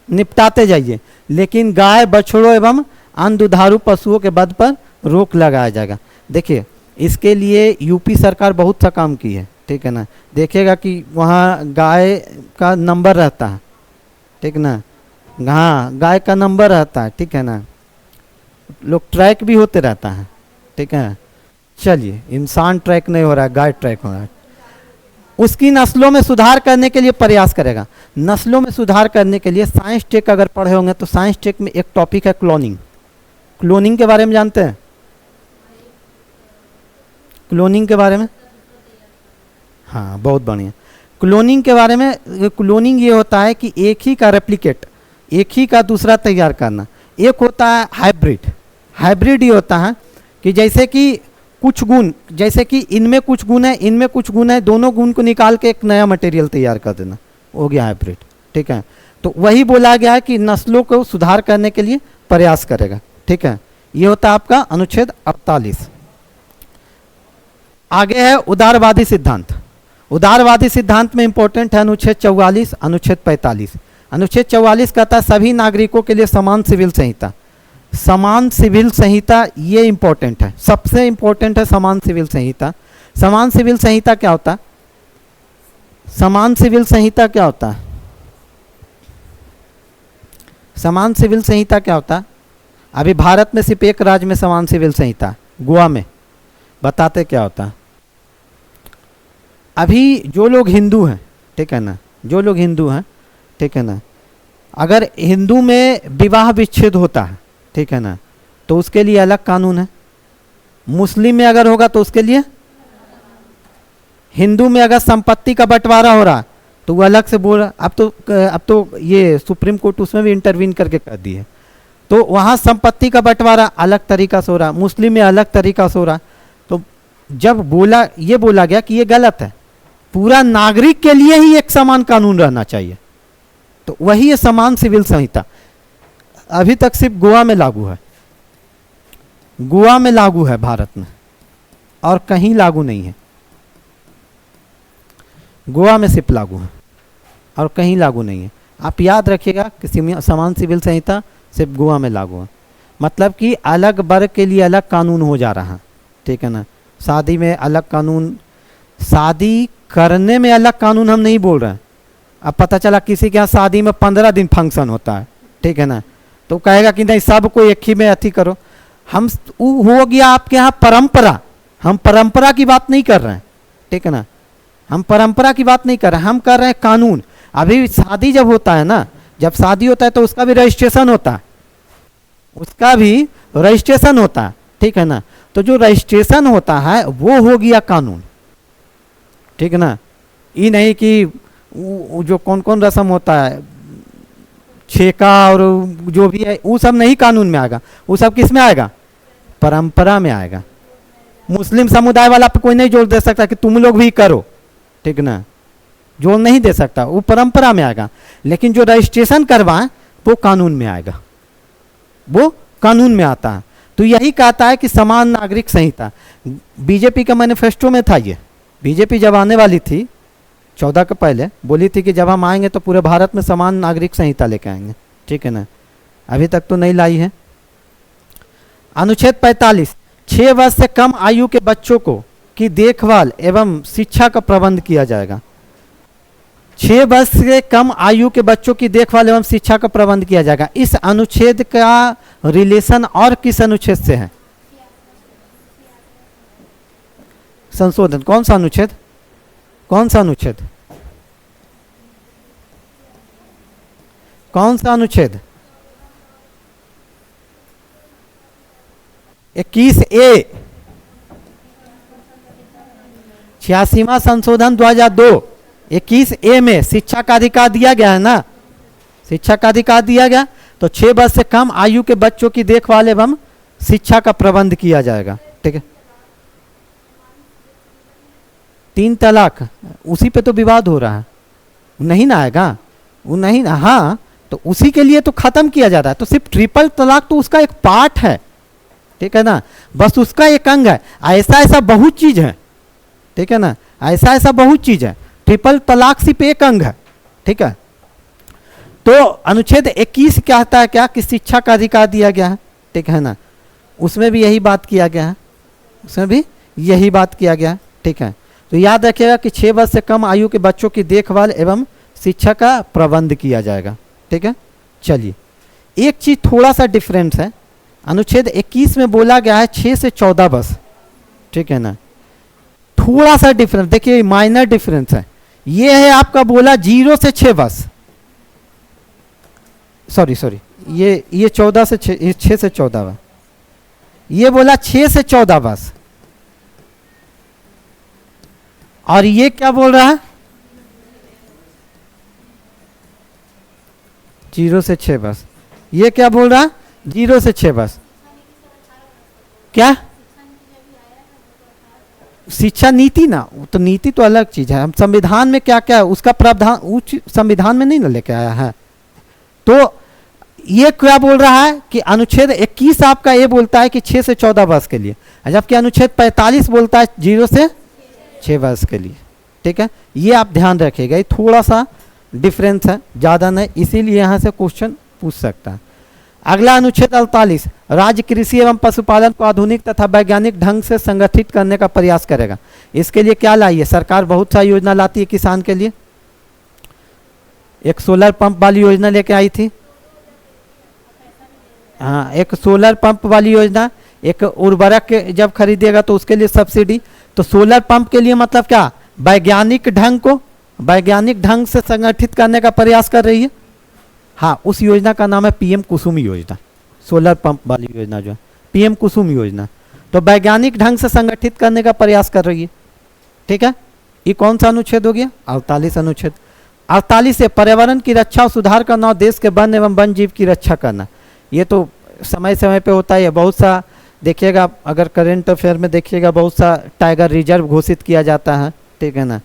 निपटाते जाइए, लेकिन गाय, बछड़ों एवं अन्य दुधारू पशुओं के वध पर रोक लगाया जाएगा। देखिए इसके लिए यूपी सरकार बहुत सा काम की है, ठीक है ना। देखेगा कि वहाँ गाय का नंबर रहता है, ठीक ना, हाँ गाय का नंबर रहता है, ठीक है ना, लोग ट्रैक भी होते रहता है, ठीक है। चलिए इंसान ट्रैक नहीं हो रहा है, गाय ट्रैक हो रहा है। उसकी नस्लों में सुधार करने के लिए प्रयास करेगा। नस्लों में सुधार करने के लिए साइंस टेक अगर पढ़े होंगे तो साइंस टेक में एक टॉपिक है क्लोनिंग। क्लोनिंग के बारे में जानते हैं, क्लोनिंग के बारे में, हाँ बहुत बढ़िया। क्लोनिंग के बारे में, क्लोनिंग ये होता है कि एक ही का रेप्लिकेट, एक ही का दूसरा तैयार करना। एक होता है हाइब्रिड, हाइब्रिड ये होता है कि जैसे कि कुछ गुण, जैसे कि इनमें कुछ गुण है, इनमें कुछ गुण है, दोनों गुण को निकाल के एक नया मटेरियल तैयार कर देना, हो गया हाइब्रिड, ठीक है। तो वही बोला गया है कि नस्लों को सुधार करने के लिए प्रयास करेगा, ठीक है। ये होता है आपका अनुच्छेद 48। आगे है उदारवादी सिद्धांत। उदारवादी सिद्धांत में इंपॉर्टेंट है अनुच्छेद 44, अनुच्छेद 45। अनुच्छेद 44 कहता है सभी नागरिकों के लिए समान सिविल संहिता। समान सिविल संहिता ये इंपॉर्टेंट है, सबसे इंपॉर्टेंट है समान सिविल संहिता। समान सिविल संहिता क्या होता है, समान सिविल संहिता क्या होता है, समान सिविल संहिता क्या होता है। अभी भारत में सिर्फ एक राज्य में समान सिविल संहिता, गोवा में, बताते क्या होता है। अभी जो लोग हिंदू हैं, ठीक है ना, जो लोग हिंदू हैं, ठीक है ना, अगर हिंदू में विवाह विच्छेद होता है, ठीक है ना, तो उसके लिए अलग कानून है। मुस्लिम में अगर होगा तो उसके लिए, हिंदू में अगर संपत्ति का बंटवारा हो रहा तो वो अलग से बोल रहा। अब तो ये सुप्रीम कोर्ट उसमें भी इंटरवीन करके कर दी है, तो वहाँ संपत्ति का बंटवारा अलग तरीका से हो रहा, मुस्लिम में अलग तरीका से हो रहा। तो जब बोला गया कि ये गलत है, पूरा नागरिक के लिए ही एक समान कानून रहना चाहिए, तो वही है समान सिविल संहिता। अभी तक सिर्फ गोवा में लागू है, गोवा में लागू है भारत में, और कहीं लागू नहीं है। गोवा में सिर्फ लागू है और कहीं लागू नहीं है। आप याद रखिएगा कि समान सिविल संहिता सिर्फ गोवा में लागू है, मतलब कि अलग वर्ग के लिए अलग कानून हो जा रहा है, ठीक है ना। शादी में अलग कानून, शादी करने में अलग कानून हम नहीं बोल रहे हैं। अब पता चला किसी के यहाँ शादी में 15 दिन फंक्शन होता है, ठीक है ना, तो कहेगा कि नहीं सबको एक ही में अति करो। हम हो गया आपके यहाँ परंपरा, हम परंपरा की बात नहीं कर रहे हैं, ठीक है ना, हम परंपरा की बात नहीं कर रहे हैं, हम कर रहे हैं कानून। अभी शादी जब होता है ना, जब शादी होता है तो उसका भी रजिस्ट्रेशन होता है, उसका भी रजिस्ट्रेशन होता है, ठीक है ना। तो जो रजिस्ट्रेशन होता है वो हो गया कानून, ठीक है ना। ये नहीं कि जो कौन कौन रस्म होता है, छेका और जो भी है, वो सब नहीं कानून में आएगा, वो सब किस में आएगा, परंपरा में आएगा। मुस्लिम समुदाय वाला पे कोई नहीं जोर दे सकता कि तुम लोग भी करो, ठीक ना, जोर नहीं दे सकता, वो परंपरा में आएगा। लेकिन जो रजिस्ट्रेशन करवाएं वो कानून में आएगा, वो कानून में आता है। तो यही कहता है कि समान नागरिक संहिता, बीजेपी का मैनिफेस्टो में था ये। बीजेपी जब आने वाली थी 14 के पहले बोली थी कि जब हम आएंगे तो पूरे भारत में समान नागरिक संहिता लेके आएंगे, ठीक है ना। अभी तक तो नहीं लाई है। अनुच्छेद 45, 6 वर्ष से कम आयु के बच्चों को की देखभाल एवं शिक्षा का प्रबंध किया जाएगा। 6 वर्ष से कम आयु के बच्चों की देखभाल एवं शिक्षा का प्रबंध किया जाएगा। इस अनुच्छेद का रिलेशन और किस अनुच्छेद से है? संशोधन, कौन सा अनुच्छेद, कौन सा अनुच्छेद, कौन सा अनुच्छेद? 21A, 86वां संशोधन 2002, 21A में शिक्षा का अधिकार दिया गया है ना, शिक्षा का अधिकार दिया गया। तो 6 वर्ष से कम आयु के बच्चों की देखभाल एवं शिक्षा का प्रबंध किया जाएगा, ठीक है। 3 तलाक, उसी पे तो विवाद हो रहा है, नहीं ना आएगा वो, नहीं ना, हाँ, तो उसी के लिए तो खत्म किया जा रहा है। तो सिर्फ ट्रिपल तलाक तो उसका एक पार्ट है, ठीक है ना, बस उसका एक अंग है। ऐसा ऐसा बहुत चीज है, ठीक है ना, ऐसा ऐसा बहुत चीज है, ट्रिपल तलाक सिर्फ एक अंग है, ठीक है। तो अनुच्छेद 21 कहता है क्या कि शिक्षा का अधिकार दिया गया है, ठीक है ना, उसमें भी यही बात किया गया है, उसमें भी यही बात किया गया है, ठीक है। तो याद रखिएगा कि 6 वर्ष से कम आयु के बच्चों की देखभाल एवं शिक्षा का प्रबंध किया जाएगा, ठीक है। चलिए, एक चीज थोड़ा सा डिफरेंस है, अनुच्छेद 21 में बोला गया है 6 से 14 वर्ष, ठीक है ना, थोड़ा सा डिफरेंस देखिए, माइनर डिफरेंस है। ये है आपका बोला 0 से 6 वर्ष, सॉरी ये 14 से 6 से 14 वर्ष, ये बोला 6 से 14 वर्ष, और ये क्या बोल रहा है 0 से 6 वर्ष, ये क्या बोल रहा है 0 से 6 वर्ष। क्या शिक्षा नीति ना, तो नीति तो अलग चीज है, हम संविधान में क्या क्या है उसका प्रावधान उच्च संविधान में नहीं ना लेके आया है। तो ये क्या बोल रहा है कि अनुच्छेद 21 आपका ये बोलता है कि 6 से 14 वर्ष के लिए, जबकि अनुच्छेद 45 बोलता है 0 से 6 वर्ष के लिए, ठीक है। ये आप ध्यान रखिएगा, ये थोड़ा सा डिफरेंस है, ज़्यादा नहीं, इसीलिए यहाँ से क्वेश्चन पूछ सकता है। अगला अनुच्छेद 48, राज्य कृषि एवं पशुपालन को आधुनिक तथा वैज्ञानिक ढंग से संगठित करने का प्रयास करेगा। इसके लिए क्या लाई है सरकार? बहुत सारी योजना लाती है किसान के लिए। एक सोलर पंप वाली योजना लेके आई थी, हाँ, एक सोलर पंप वाली योजना, एक उर्वरक जब खरीदेगा तो उसके लिए सब्सिडी। तो सोलर पंप के लिए मतलब क्या, वैज्ञानिक ढंग से संगठित करने का प्रयास कर रही है। हाँ, उस योजना का नाम है पीएम कुसुम योजना, सोलर पंप वाली योजना जो है पीएम कुसुम योजना। तो वैज्ञानिक ढंग से संगठित करने का प्रयास कर रही है। ठीक है, ये कौन सा अनुच्छेद हो गया? 48 अनुच्छेद। 48 से पर्यावरण की रक्षा और सुधार करना और देश के वन एवं वन जीव की रक्षा करना। ये तो समय समय पे होता है। बहुत सा देखिएगा, अगर करंट अफेयर में देखिएगा, बहुत सा टाइगर रिजर्व घोषित किया जाता है। ठीक है ना,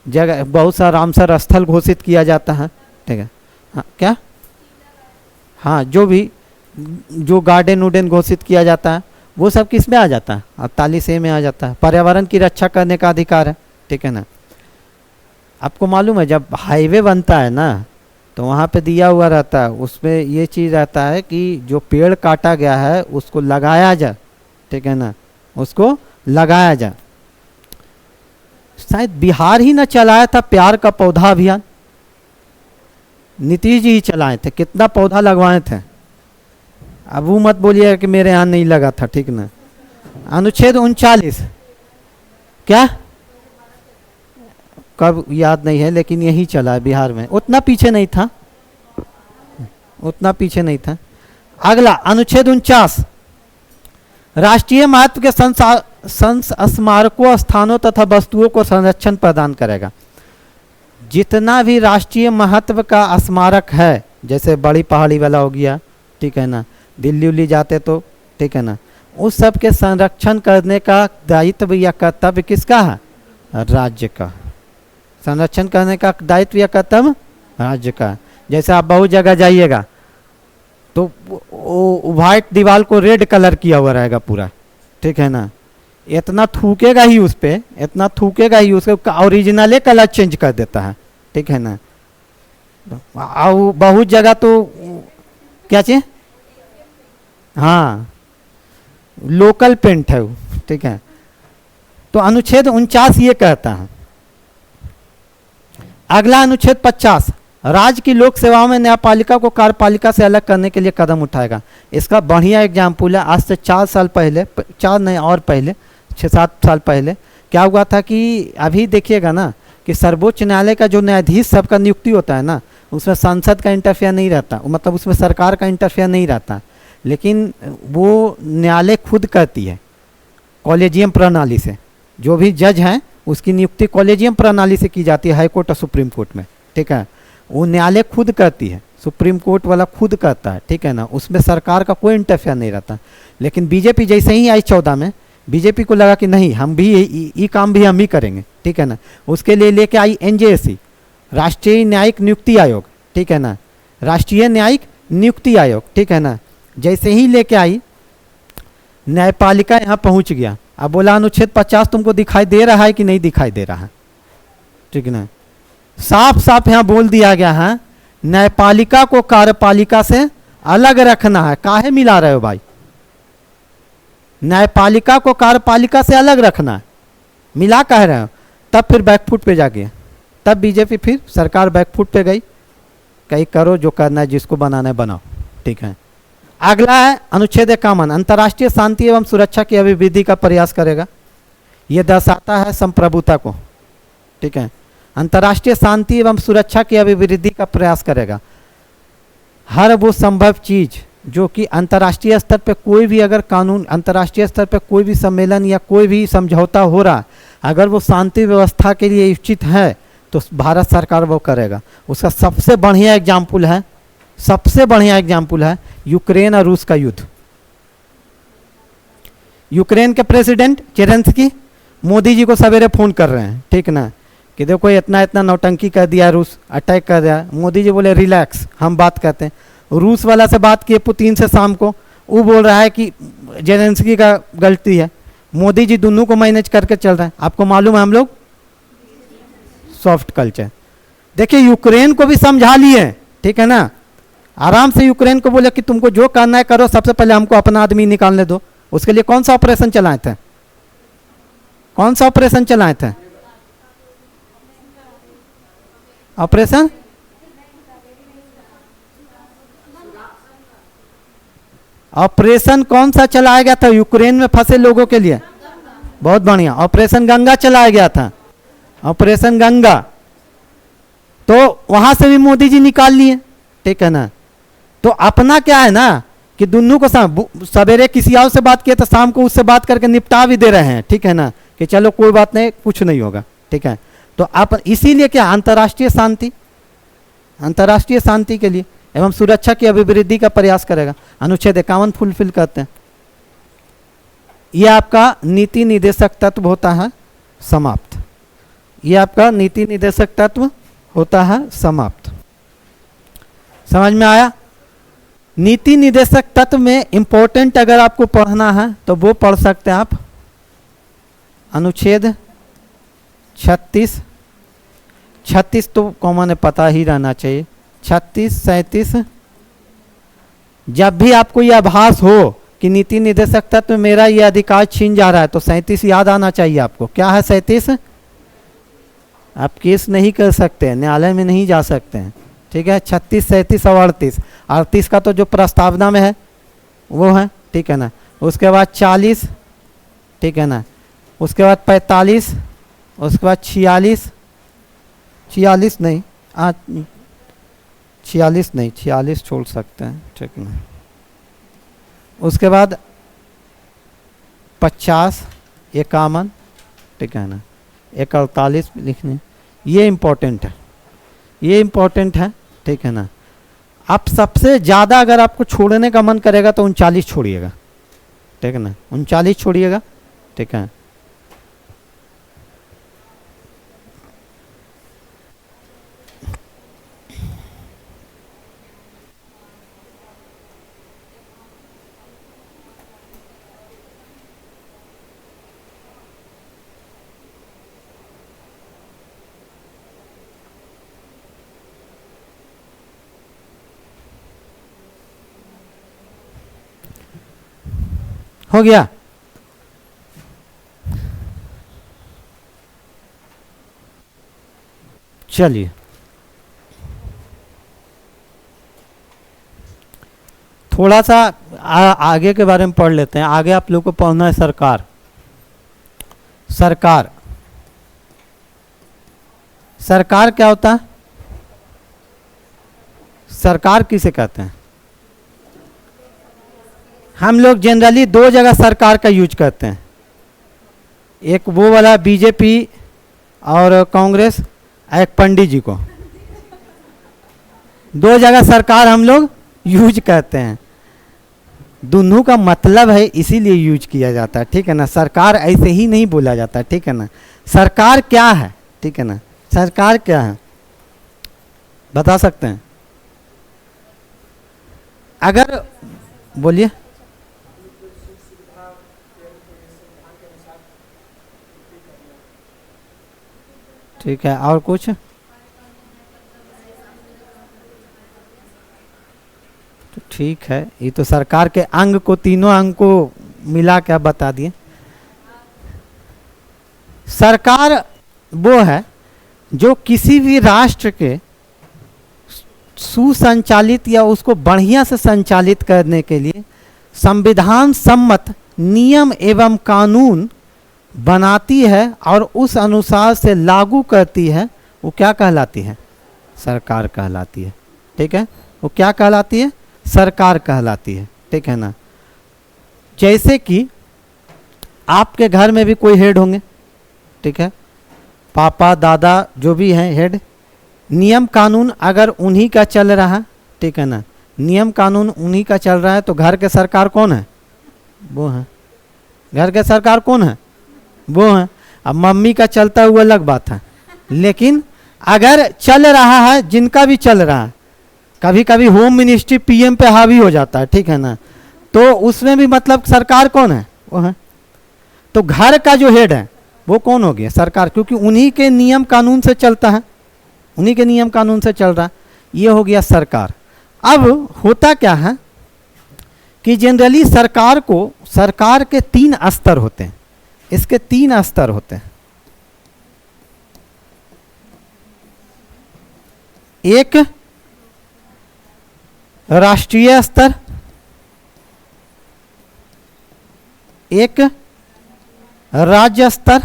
जगह बहुत सा रामसर स्थल घोषित किया जाता है। ठीक है, हाँ क्या, हाँ जो गार्डन उर्डन घोषित किया जाता है वो सब किस में आ जाता है? 48A में आ जाता है। पर्यावरण की रक्षा करने का अधिकार है। ठीक है ना, आपको मालूम है जब हाईवे बनता है ना तो वहाँ पे दिया हुआ रहता है, उसमें ये चीज़ रहता है कि जो पेड़ काटा गया है उसको लगाया जाए। ठीक है ना, उसको लगाया जाए। शायद बिहार ही ना चलाया था प्यार का पौधा अभियान, नीतीश जी ही चलाए थे। कितना पौधा लगवाए थे? अब वो मत बोलिएगा कि मेरे यहाँ नहीं लगा था। ठीक ना, अनुच्छेद 39 क्या, कब याद नहीं है, लेकिन यही चला है बिहार में। उतना पीछे नहीं था, उतना पीछे नहीं था। अगला अनुच्छेद 49 राष्ट्रीय महत्व के स्मारकों, स्थानों तथा वस्तुओं को संरक्षण प्रदान करेगा। जितना भी राष्ट्रीय महत्व का स्मारक है, जैसे बड़ी पहाड़ी वाला हो गया, ठीक है ना, दिल्ली उल्ली जाते तो, ठीक है ना, उस सब के संरक्षण करने का दायित्व या कर्तव्य किसका है? राज्य का। संरक्षण करने का दायित्व या कर्तव्य राज्य का। जैसे आप बहुत जगह जाइएगा तो व्हाइट दीवार को रेड कलर किया हुआ रहेगा पूरा। ठीक है ना, इतना थूकेगा ही उस पर, इतना थूकेगा ही, उसके ओरिजिनल कलर चेंज कर देता है। ठीक है ना, और बहुत जगह तो क्या चाहिए, हाँ लोकल पेंट है वो। ठीक है, तो अनुच्छेद 49 ये कहता है। अगला अनुच्छेद 50 राज्य की लोक सेवाओं में न्यायपालिका को कार्यपालिका से अलग करने के लिए कदम उठाएगा। इसका बढ़िया एग्जाम्पल है, आज से 4 साल पहले, 4 नहीं और पहले 6-7 साल पहले क्या हुआ था कि अभी देखिएगा ना कि सर्वोच्च न्यायालय का जो न्यायाधीश सबका नियुक्ति होता है ना, उसमें संसद का इंटरफेयर नहीं रहता, मतलब उसमें सरकार का इंटरफेयर नहीं रहता, लेकिन वो न्यायालय खुद करती है कॉलेजियम प्रणाली से। जो भी जज हैं उसकी नियुक्ति कॉलेजियम प्रणाली से की जाती है, हाई कोर्ट और सुप्रीम कोर्ट में। ठीक है, वो न्यायालय खुद करती है, सुप्रीम कोर्ट वाला खुद करता है। ठीक है ना, उसमें सरकार का कोई इंटरफेयर नहीं रहता। लेकिन बीजेपी जैसे ही आई 14 में, बीजेपी को लगा कि नहीं, हम भी ये काम भी हम ही करेंगे। ठीक है ना, उसके लिए लेके आई NJSC, राष्ट्रीय न्यायिक नियुक्ति आयोग। ठीक है ना, राष्ट्रीय न्यायिक नियुक्ति आयोग। ठीक है ना, जैसे ही लेके आई न्यायपालिका यहाँ पहुँच गया। अब बोला अनुच्छेद 50 तुमको दिखाई दे रहा है कि नहीं दिखाई दे रहा है? ठीक है ना, साफ साफ यहाँ बोल दिया गया है न्यायपालिका को कार्यपालिका से अलग रखना है। काहे मिला रहे हो भाई? न्यायपालिका को कार्यपालिका से अलग रखना है, मिला कह रहे हो? तब फिर बैकफुट पे जा गया, तब बीजेपी फिर सरकार बैकफुट पे गई, कहीं करो जो करना है, जिसको बनाना है बनाओ। ठीक है, अगला है अनुच्छेद 51 अंतर्राष्ट्रीय शांति एवं सुरक्षा की अभिवृद्धि का प्रयास करेगा। यह दर्शाता है संप्रभुता को। ठीक है, अंतर्राष्ट्रीय शांति एवं सुरक्षा की अभिवृद्धि का प्रयास करेगा। हर वो संभव चीज जो कि अंतर्राष्ट्रीय स्तर पे कोई भी अगर कानून, अंतर्राष्ट्रीय स्तर पे कोई भी सम्मेलन या कोई भी समझौता हो रहा, अगर वो शांति व्यवस्था के लिए उचित है तो भारत सरकार वो करेगा। उसका सबसे बढ़िया एग्जाम्पल है, सबसे बढ़िया एग्जाम्पल है यूक्रेन और रूस का युद्ध। यूक्रेन के प्रेसिडेंट जेलेंस्की मोदी जी को सवेरे फोन कर रहे हैं, ठीक ना, कि देखो इतना इतना नौटंकी कर दिया, रूस अटैक कर दिया। मोदी जी बोले रिलैक्स, हम बात करते हैं। रूस वाला से बात किए पुतिन से शाम को, वो बोल रहा है कि जेलेंस्की का गलती है। मोदी जी दोनों को मैनेज करके चल रहे हैं। आपको मालूम है हम लोग सॉफ्ट कल्चर। देखिए यूक्रेन को भी समझा लिए, ठीक है ना, आराम से यूक्रेन को बोले कि तुमको जो करना है करो, सबसे पहले हमको अपना आदमी निकालने दो। उसके लिए कौन सा ऑपरेशन चलाए थे? कौन सा ऑपरेशन चलाए थे? ऑपरेशन ऑपरेशन कौन सा चलाया गया था यूक्रेन में फंसे लोगों के लिए? बहुत बढ़िया, ऑपरेशन गंगा चलाया गया था। ऑपरेशन गंगा, तो वहां से भी मोदी जी निकाल लिए, ठीक है ना। तो अपना क्या है ना कि दोनों को सवेरे किसी और से बात किया तो शाम को उससे बात करके निपटा भी दे रहे हैं, ठीक है ना, कि चलो कोई बात नहीं, कुछ नहीं होगा, ठीक है। तो आप इसीलिए क्या अंतर्राष्ट्रीय शांति, अंतर्राष्ट्रीय शांति के लिए एवं सुरक्षा की अभिवृद्धि का प्रयास करेगा। अनुच्छेद 51 फुलफिल करते हैं। यह आपका नीति निदेशक तत्व होता है समाप्त। यह आपका नीति निदेशक तत्व होता है समाप्त। समझ में आया? नीति निदेशक तत्व में इंपॉर्टेंट अगर आपको पढ़ना है तो वो पढ़ सकते हैं आप, अनुच्छेद 36 तो कॉमन है, पता ही रहना चाहिए। 36, 37, जब भी आपको यह आभास हो कि नीति निदेशक तत्व मेरा ये अधिकार छीन जा रहा है तो 37 याद आना चाहिए आपको। क्या है 37? आप केस नहीं कर सकते, न्यायालय में नहीं जा सकते हैं, ठीक है। 36, 37 और 38 का तो जो प्रस्तावना में है वो है, ठीक है ना। उसके बाद 40, ठीक है ना। उसके बाद 45, उसके बाद 46 नहीं, 46 नहीं, 46 छोड़ सकते हैं, ठीक है। उसके बाद 50, 51, ठीक है ना। 48 लिखने, ये इम्पोर्टेंट है, ये इम्पोर्टेंट है, ठीक है ना। आप सबसे ज़्यादा अगर आपको छोड़ने का मन करेगा तो 39 छोड़िएगा, ठीक है ना। 39 छोड़िएगा, ठीक है। हो गया? चलिए थोड़ा सा आगे के बारे में पढ़ लेते हैं। आगे आप लोग को पढ़ना है सरकार। सरकार, सरकार क्या होता है? सरकार किसे कहते हैं? हम लोग जनरली दो जगह सरकार का यूज करते हैं, एक वो वाला बीजेपी और कांग्रेस, एक पंडित जी को, दो जगह सरकार हम लोग यूज करते हैं। दोनों का मतलब है इसीलिए यूज किया जाता है, ठीक है ना। सरकार ऐसे ही नहीं बोला जाता, ठीक है ना। सरकार क्या है, ठीक है ना। सरकार क्या है बता सकते हैं? अगर बोलिए। ठीक है, और कुछ? तो ठीक है, ये तो सरकार के अंग को, तीनों अंग को मिला के आप बता दिए। सरकार वो है जो किसी भी राष्ट्र के सुसंचालित या उसको बढ़िया से संचालित करने के लिए संविधान सम्मत नियम एवं कानून बनाती है और उस अनुसार से लागू करती है। वो क्या कहलाती है? सरकार कहलाती है, ठीक है। वो क्या कहलाती है? सरकार कहलाती है, ठीक है ना। जैसे कि आपके घर में भी कोई हेड होंगे, ठीक है, पापा दादा जो भी हैं हेड। नियम कानून अगर उन्हीं का चल रहा है, ठीक है ना, नियम कानून उन्हीं का चल रहा है तो घर के सरकार कौन है? वो है। घर के सरकार कौन है? वो है। अब मम्मी का चलता हुआ अलग बात है, लेकिन अगर चल रहा है, जिनका भी चल रहा है, कभी कभी होम मिनिस्ट्री पीएम पे हावी हो जाता है, ठीक है ना, तो उसमें भी मतलब सरकार कौन है? वो है। तो घर का जो हेड है वो कौन हो गया? सरकार, क्योंकि उन्हीं के नियम कानून से चलता है, उन्हीं के नियम कानून से चल रहा है। ये हो गया सरकार। अब होता क्या है कि जनरली सरकार को, सरकार के 3 स्तर होते हैं। इसके 3 स्तर होते हैं। एक राष्ट्रीय स्तर, एक राज्य स्तर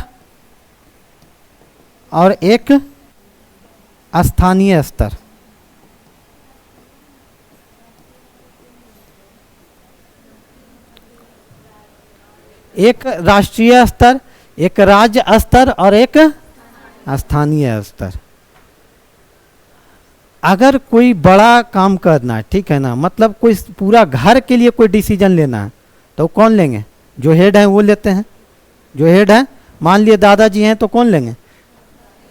और एक स्थानीय स्तर। एक राष्ट्रीय स्तर, एक राज्य स्तर और एक स्थानीय स्तर। अगर कोई बड़ा काम करना है, ठीक है ना, मतलब कोई पूरा घर के लिए कोई डिसीजन लेना है, तो कौन लेंगे? जो हेड है वो लेते हैं। जो हेड है, मान लिए दादाजी हैं, तो कौन लेंगे?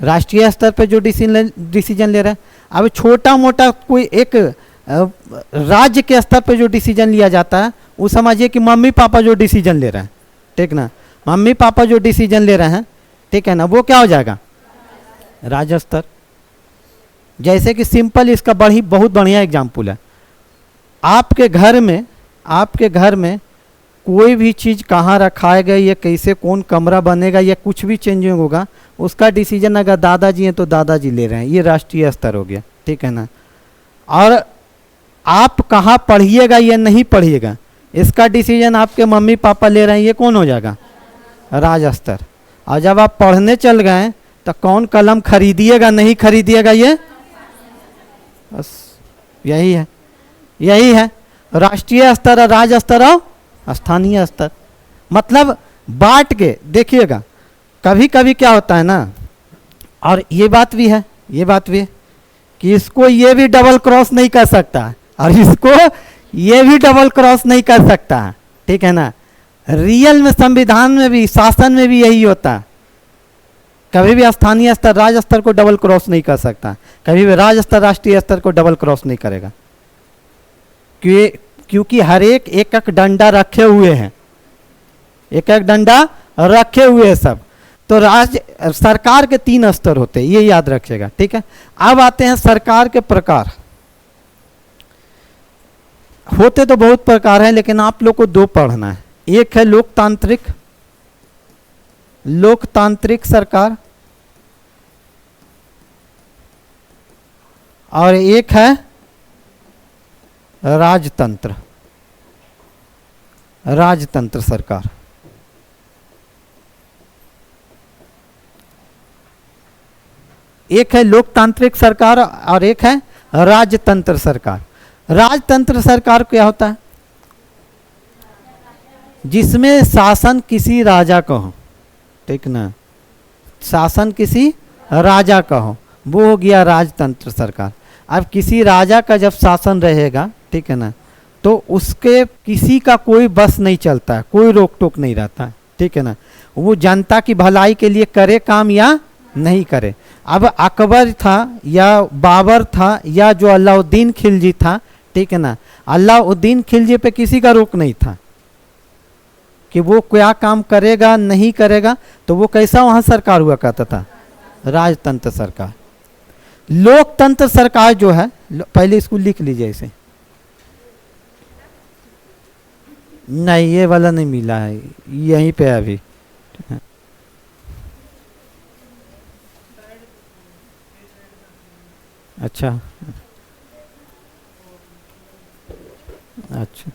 राष्ट्रीय स्तर पे जो डिसीजन ले रहे हैं। अब छोटा मोटा कोई एक राज्य के स्तर पे जो डिसीजन लिया जाता है, वो समझिए कि मम्मी पापा जो डिसीजन ले रहे हैं, ठीक ना, मम्मी पापा जो डिसीजन ले रहे हैं, ठीक है ना, वो क्या हो जाएगा? राज्य स्तर। जैसे कि सिंपल इसका बहुत बढ़िया एग्जाम्पल है। आपके घर में कोई भी चीज़ कहाँ रखाएगा, या कैसे कौन कमरा बनेगा, या कुछ भी चेंजिंग होगा, उसका डिसीजन अगर दादाजी हैं तो दादाजी ले रहे हैं, ये राष्ट्रीय स्तर हो गया, ठीक है ना। और आप कहाँ पढ़िएगा या नहीं पढ़िएगा, इसका डिसीजन आपके मम्मी पापा ले रहे हैं, ये कौन हो जाएगा? राज्य स्तर। और जब आप पढ़ने चल गए तो कौन कलम खरीदिएगा नहीं खरीदिएगा, ये बस यही है राष्ट्रीय स्तर, राज्य स्तर और स्थानीय स्तर। मतलब बांट के देखिएगा। कभी कभी क्या होता है ना, और ये बात भी है कि इसको ये भी डबल क्रॉस नहीं कर सकता और इसको ये भी डबल क्रॉस नहीं कर सकता, ठीक है ना। रियल में संविधान में भी, शासन में भी यही होता है। कभी भी स्थानीय स्तर राज्य स्तर को डबल क्रॉस नहीं कर सकता, कभी भी राज्य स्तर राष्ट्रीय स्तर को डबल क्रॉस नहीं करेगा, क्योंकि हर एक डंडा रखे हुए हैं, एक डंडा रखे हुए हैं सब। तो राज्य सरकार के 3 स्तर होते हैं, ये याद रखिएगा, ठीक है। अब आते हैं सरकार के प्रकार। होते तो बहुत प्रकार हैं, लेकिन आप लोग को 2 पढ़ना है। एक है लोकतांत्रिक सरकार, और एक है राजतंत्र सरकार। एक है लोकतांत्रिक सरकार और एक है राजतंत्र सरकार। राजतंत्र सरकार क्या होता है? जिसमें शासन किसी राजा का हो, ठीक ना, शासन किसी राजा का हो, वो हो गया राजतंत्र सरकार। अब किसी राजा का जब शासन रहेगा, ठीक है ना, तो उसके किसी का कोई बस नहीं चलता है, कोई रोक टोक नहीं रहता है, ठीक है ना। वो जनता की भलाई के लिए करे काम या नहीं करे। अब अकबर था या बाबर था या जो अलाउद्दीन खिलजी था, ठीक है ना, अलाउद्दीन खिलजी पे किसी का रोक नहीं था कि वो क्या काम करेगा नहीं करेगा। तो वो कैसा वहां सरकार हुआ करता था? राजतंत्र सरकार। लोकतंत्र सरकार जो है, पहले इसको लिख लीजिए इसे। नहीं, ये वाला नहीं मिला है, यहीं पे अभी। अच्छा अच्छा,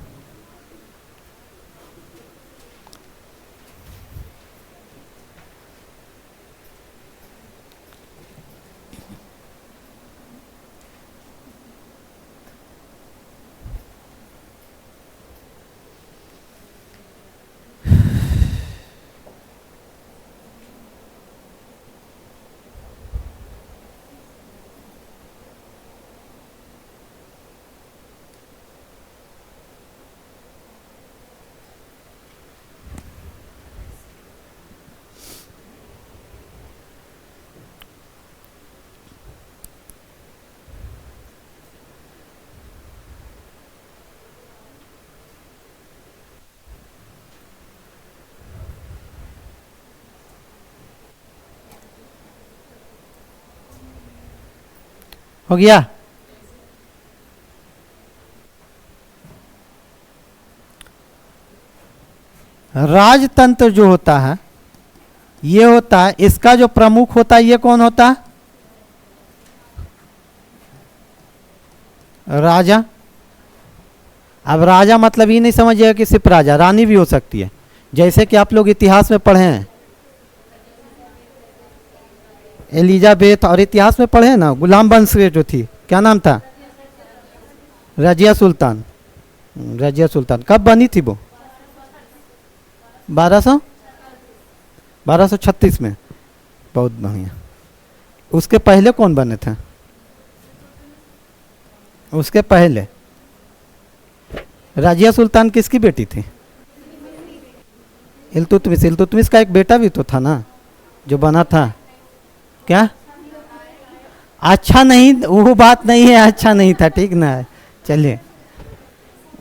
हो गया। राजतंत्र जो होता है, ये होता है, इसका जो प्रमुख होता है, ये कौन होता है? राजा। अब राजा मतलब ये नहीं समझिएगा कि सिर्फ राजा, रानी भी हो सकती है। जैसे कि आप लोग इतिहास में पढ़े हैं, एलिजाबेथ, और इतिहास में पढ़े ना गुलाम वंश की जो थी, क्या नाम था? रजिया सुल्तान। रजिया सुल्तान कब बनी थी वो? 1236 में। बहुत बढ़िया। उसके पहले कौन बने थे? उसके पहले रजिया सुल्तान किसकी बेटी थी? इल्तुतमिश। इल्तुतमिश का एक बेटा भी तो था ना जो बना था, क्या? अच्छा नहीं, वो बात नहीं है, अच्छा नहीं था, ठीक ना। चलिए,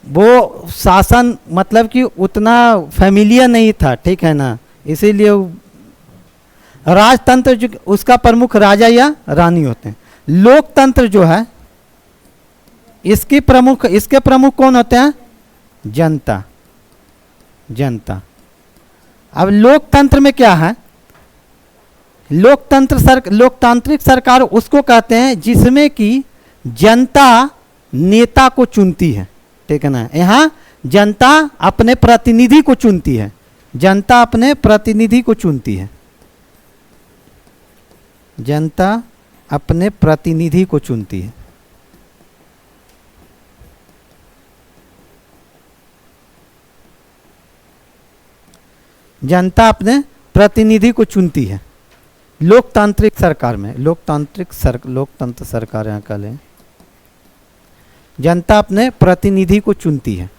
वो शासन मतलब कि उतना फैमिलियर नहीं था, ठीक है ना, इसीलिए राजतंत्र जो उसका प्रमुख राजा या रानी होते हैं। लोकतंत्र जो है इसके प्रमुख कौन होते हैं? जनता। जनता। अब लोकतंत्र में क्या है? लोकतांत्रिक सरकार उसको कहते हैं जिसमें कि जनता नेता को चुनती है, ठीक है ना। यहाँ जनता अपने प्रतिनिधि को चुनती है, जनता अपने प्रतिनिधि को चुनती है, जनता अपने प्रतिनिधि को चुनती है। जनता अपने प्रतिनिधि को चुनती है लोकतांत्रिक सरकार में। लोकतंत्र सरकार यहाँ का लें, जनता अपने प्रतिनिधि को चुनती है।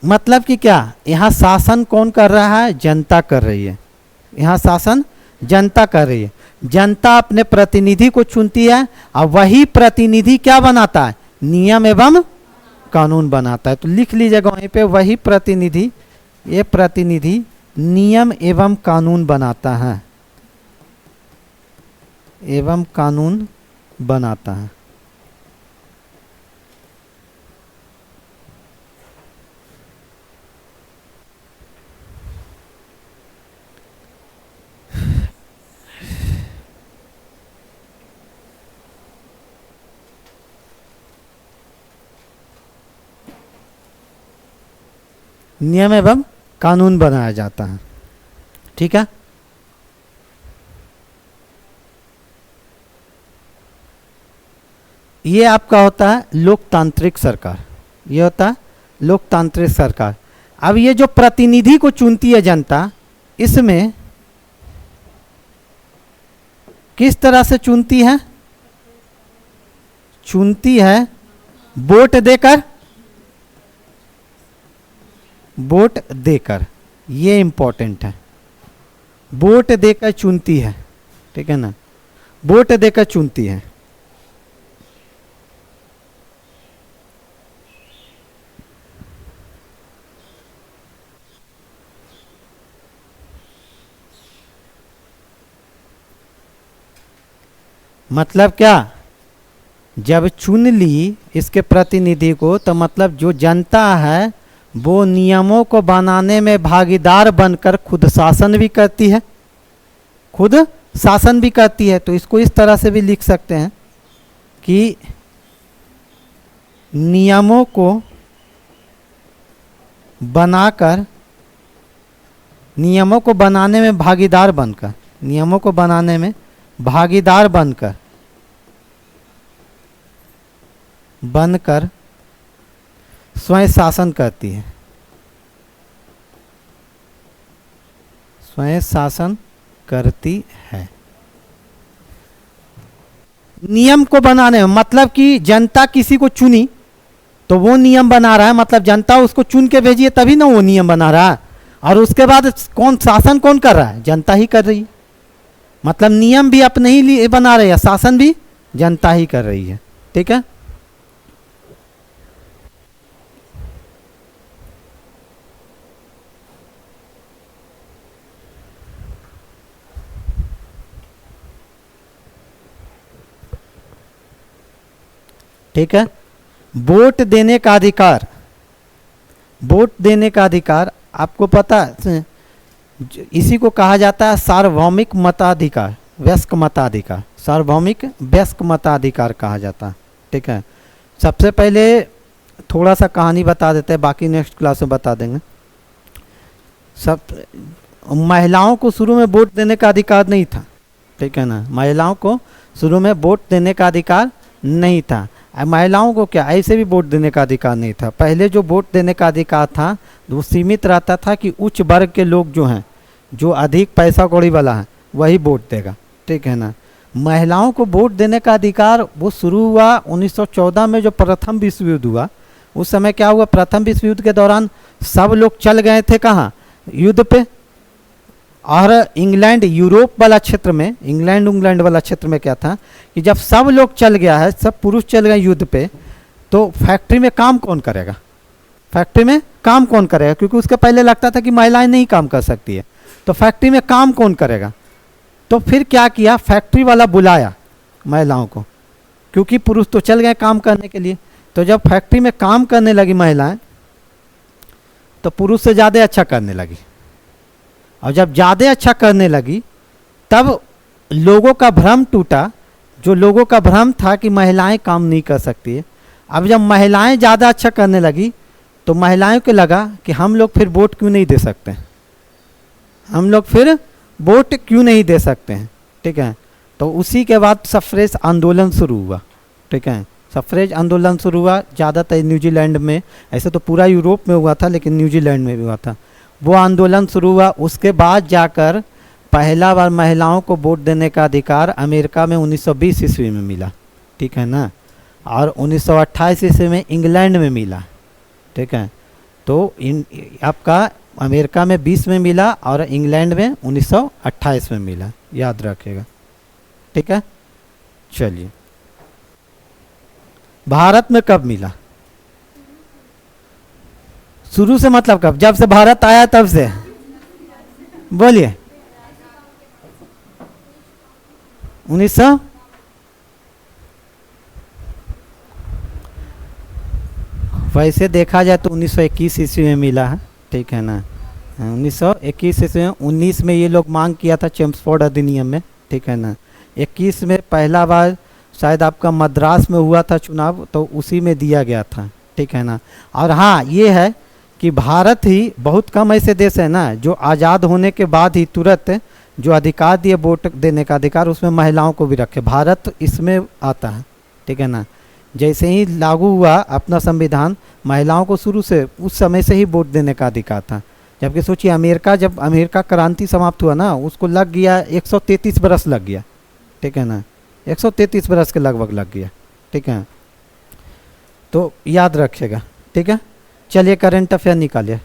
मतलब कि क्या, यहाँ शासन कौन कर रहा है? जनता कर रही है। यहाँ शासन जनता कर रही है। जनता अपने प्रतिनिधि को चुनती है और वही प्रतिनिधि क्या बनाता है? नियम एवं कानून बनाता है। तो लिख लीजिएगा वहीं पे, वही प्रतिनिधि, ये प्रतिनिधि नियम एवं कानून बनाता है, एवं कानून बनाता है। नियम एवं कानून बनाया जाता है, ठीक है। ये आपका होता है लोकतांत्रिक सरकार, ये होता है लोकतांत्रिक सरकार। अब ये जो प्रतिनिधि को चुनती है जनता, इसमें किस तरह से चुनती है? चुनती है वोट देकर, वोट देकर, ये इंपॉर्टेंट है। वोट देकर चुनती है, ठीक है ना, वोट देकर चुनती है। मतलब क्या, जब चुन ली इसके प्रतिनिधि को, तो मतलब जो जनता है वो नियमों को बनाने में भागीदार बनकर खुद शासन भी करती है, खुद शासन भी करती है। तो इसको इस तरह से भी लिख सकते हैं कि नियमों को बनाकर, नियमों को बनाने में भागीदार बनकर, नियमों को बनाने में भागीदार बनकर, बनकर स्वयं शासन करती है, स्वयं शासन करती है। नियम को बनाने में मतलब कि जनता किसी को चुनी तो वो नियम बना रहा है, मतलब जनता उसको चुन के भेजी है तभी ना वो नियम बना रहा है। और उसके बाद कौन शासन कौन कर रहा है? जनता ही कर रही है। मतलब नियम भी अपने ही लिए बना रही है, शासन भी जनता ही कर रही है, ठीक है। ठीक है। वोट देने का अधिकार, वोट देने का अधिकार आपको पता है, इसी को कहा जाता है सार्वभौमिक मताधिकार, वयस्क मताधिकार, सार्वभौमिक वयस्क मताधिकार कहा जाता है, ठीक है। सबसे पहले थोड़ा सा कहानी बता देते हैं, बाकी नेक्स्ट क्लास में बता देंगे। सब महिलाओं को शुरू में वोट देने का अधिकार नहीं था, ठीक है ना, महिलाओं को शुरू में वोट देने का अधिकार नहीं था। महिलाओं को क्या ऐसे भी वोट देने का अधिकार नहीं था। पहले जो वोट देने का अधिकार था वो सीमित रहता था कि उच्च वर्ग के लोग जो हैं, जो अधिक पैसा कौड़ी वाला है, वही वोट देगा, ठीक है ना। महिलाओं को वोट देने का अधिकार वो शुरू हुआ 1914 में, जो प्रथम विश्व युद्ध हुआ। उस समय क्या हुआ, प्रथम विश्व युद्ध के दौरान सब लोग चल गए थे कहाँ, युद्ध पे। और इंग्लैंड यूरोप वाला क्षेत्र में, इंग्लैंड वाला क्षेत्र में क्या था कि जब सब लोग चल गया है, सब पुरुष चल गए युद्ध पे, तो फैक्ट्री में काम कौन करेगा, फैक्ट्री में काम कौन करेगा, क्योंकि उसके पहले लगता था कि महिलाएं नहीं काम कर सकती है, तो फैक्ट्री में काम कौन करेगा। तो फिर क्या किया, फैक्ट्री वाला बुलाया महिलाओं को, क्योंकि पुरुष तो चल गए काम करने के लिए। तो जब फैक्ट्री में काम करने लगी महिलाएं, तो पुरुष से ज़्यादा अच्छा करने लगी। और जब ज़्यादा अच्छा करने लगी, तब लोगों का भ्रम टूटा, जो लोगों का भ्रम था कि महिलाएं काम नहीं कर सकती है। अब जब महिलाएं ज़्यादा अच्छा करने लगी, तो महिलाओं को लगा कि हम लोग फिर वोट क्यों नहीं दे सकते, हम लोग फिर वोट क्यों नहीं दे सकते हैं, ठीक है। तो उसी के बाद सफरेज आंदोलन शुरू हुआ, ठीक है। सफरेज आंदोलन शुरू हुआ ज़्यादातर न्यूजीलैंड में, ऐसे तो पूरा यूरोप में हुआ था, लेकिन न्यूजीलैंड में भी हुआ था। वो आंदोलन शुरू हुआ, उसके बाद जाकर पहला बार महिलाओं को वोट देने का अधिकार अमेरिका में 1920 ईस्वी में मिला, ठीक है ना। और 1928 ईस्वी में इंग्लैंड में मिला, ठीक है। तो आपका अमेरिका में 20 में मिला और इंग्लैंड में 1928 में मिला, याद रखिएगा, ठीक है। चलिए, भारत में कब मिला, शुरू से मतलब कब, जब से भारत आया तब से, बोलिए। 1900 वैसे देखा जाए तो 1921 ईस्वी में मिला है, ठीक है ना। 1921 ईस्वी में, 19 में ये लोग मांग किया था चेम्सफोर्ड अधिनियम में, ठीक है ना। 21 में पहला बार शायद आपका मद्रास में हुआ था चुनाव, तो उसी में दिया गया था, ठीक है ना। और हाँ, ये है कि भारत ही, बहुत कम ऐसे देश है ना जो आज़ाद होने के बाद ही तुरंत जो अधिकार दिए वोट देने का अधिकार, उसमें महिलाओं को भी रखे, भारत इसमें आता है, ठीक है ना। जैसे ही लागू हुआ अपना संविधान, महिलाओं को शुरू से उस समय से ही वोट देने का अधिकार था। जबकि सोचिए, अमेरिका, जब अमेरिका क्रांति समाप्त हुआ ना, उसको लग गया 133 बरस लग गया, ठीक है ना, 133 बरस के लगभग लग गया, ठीक है। तो याद रखिएगा, ठीक है। चलिए, करंट अफेयर निकालिए।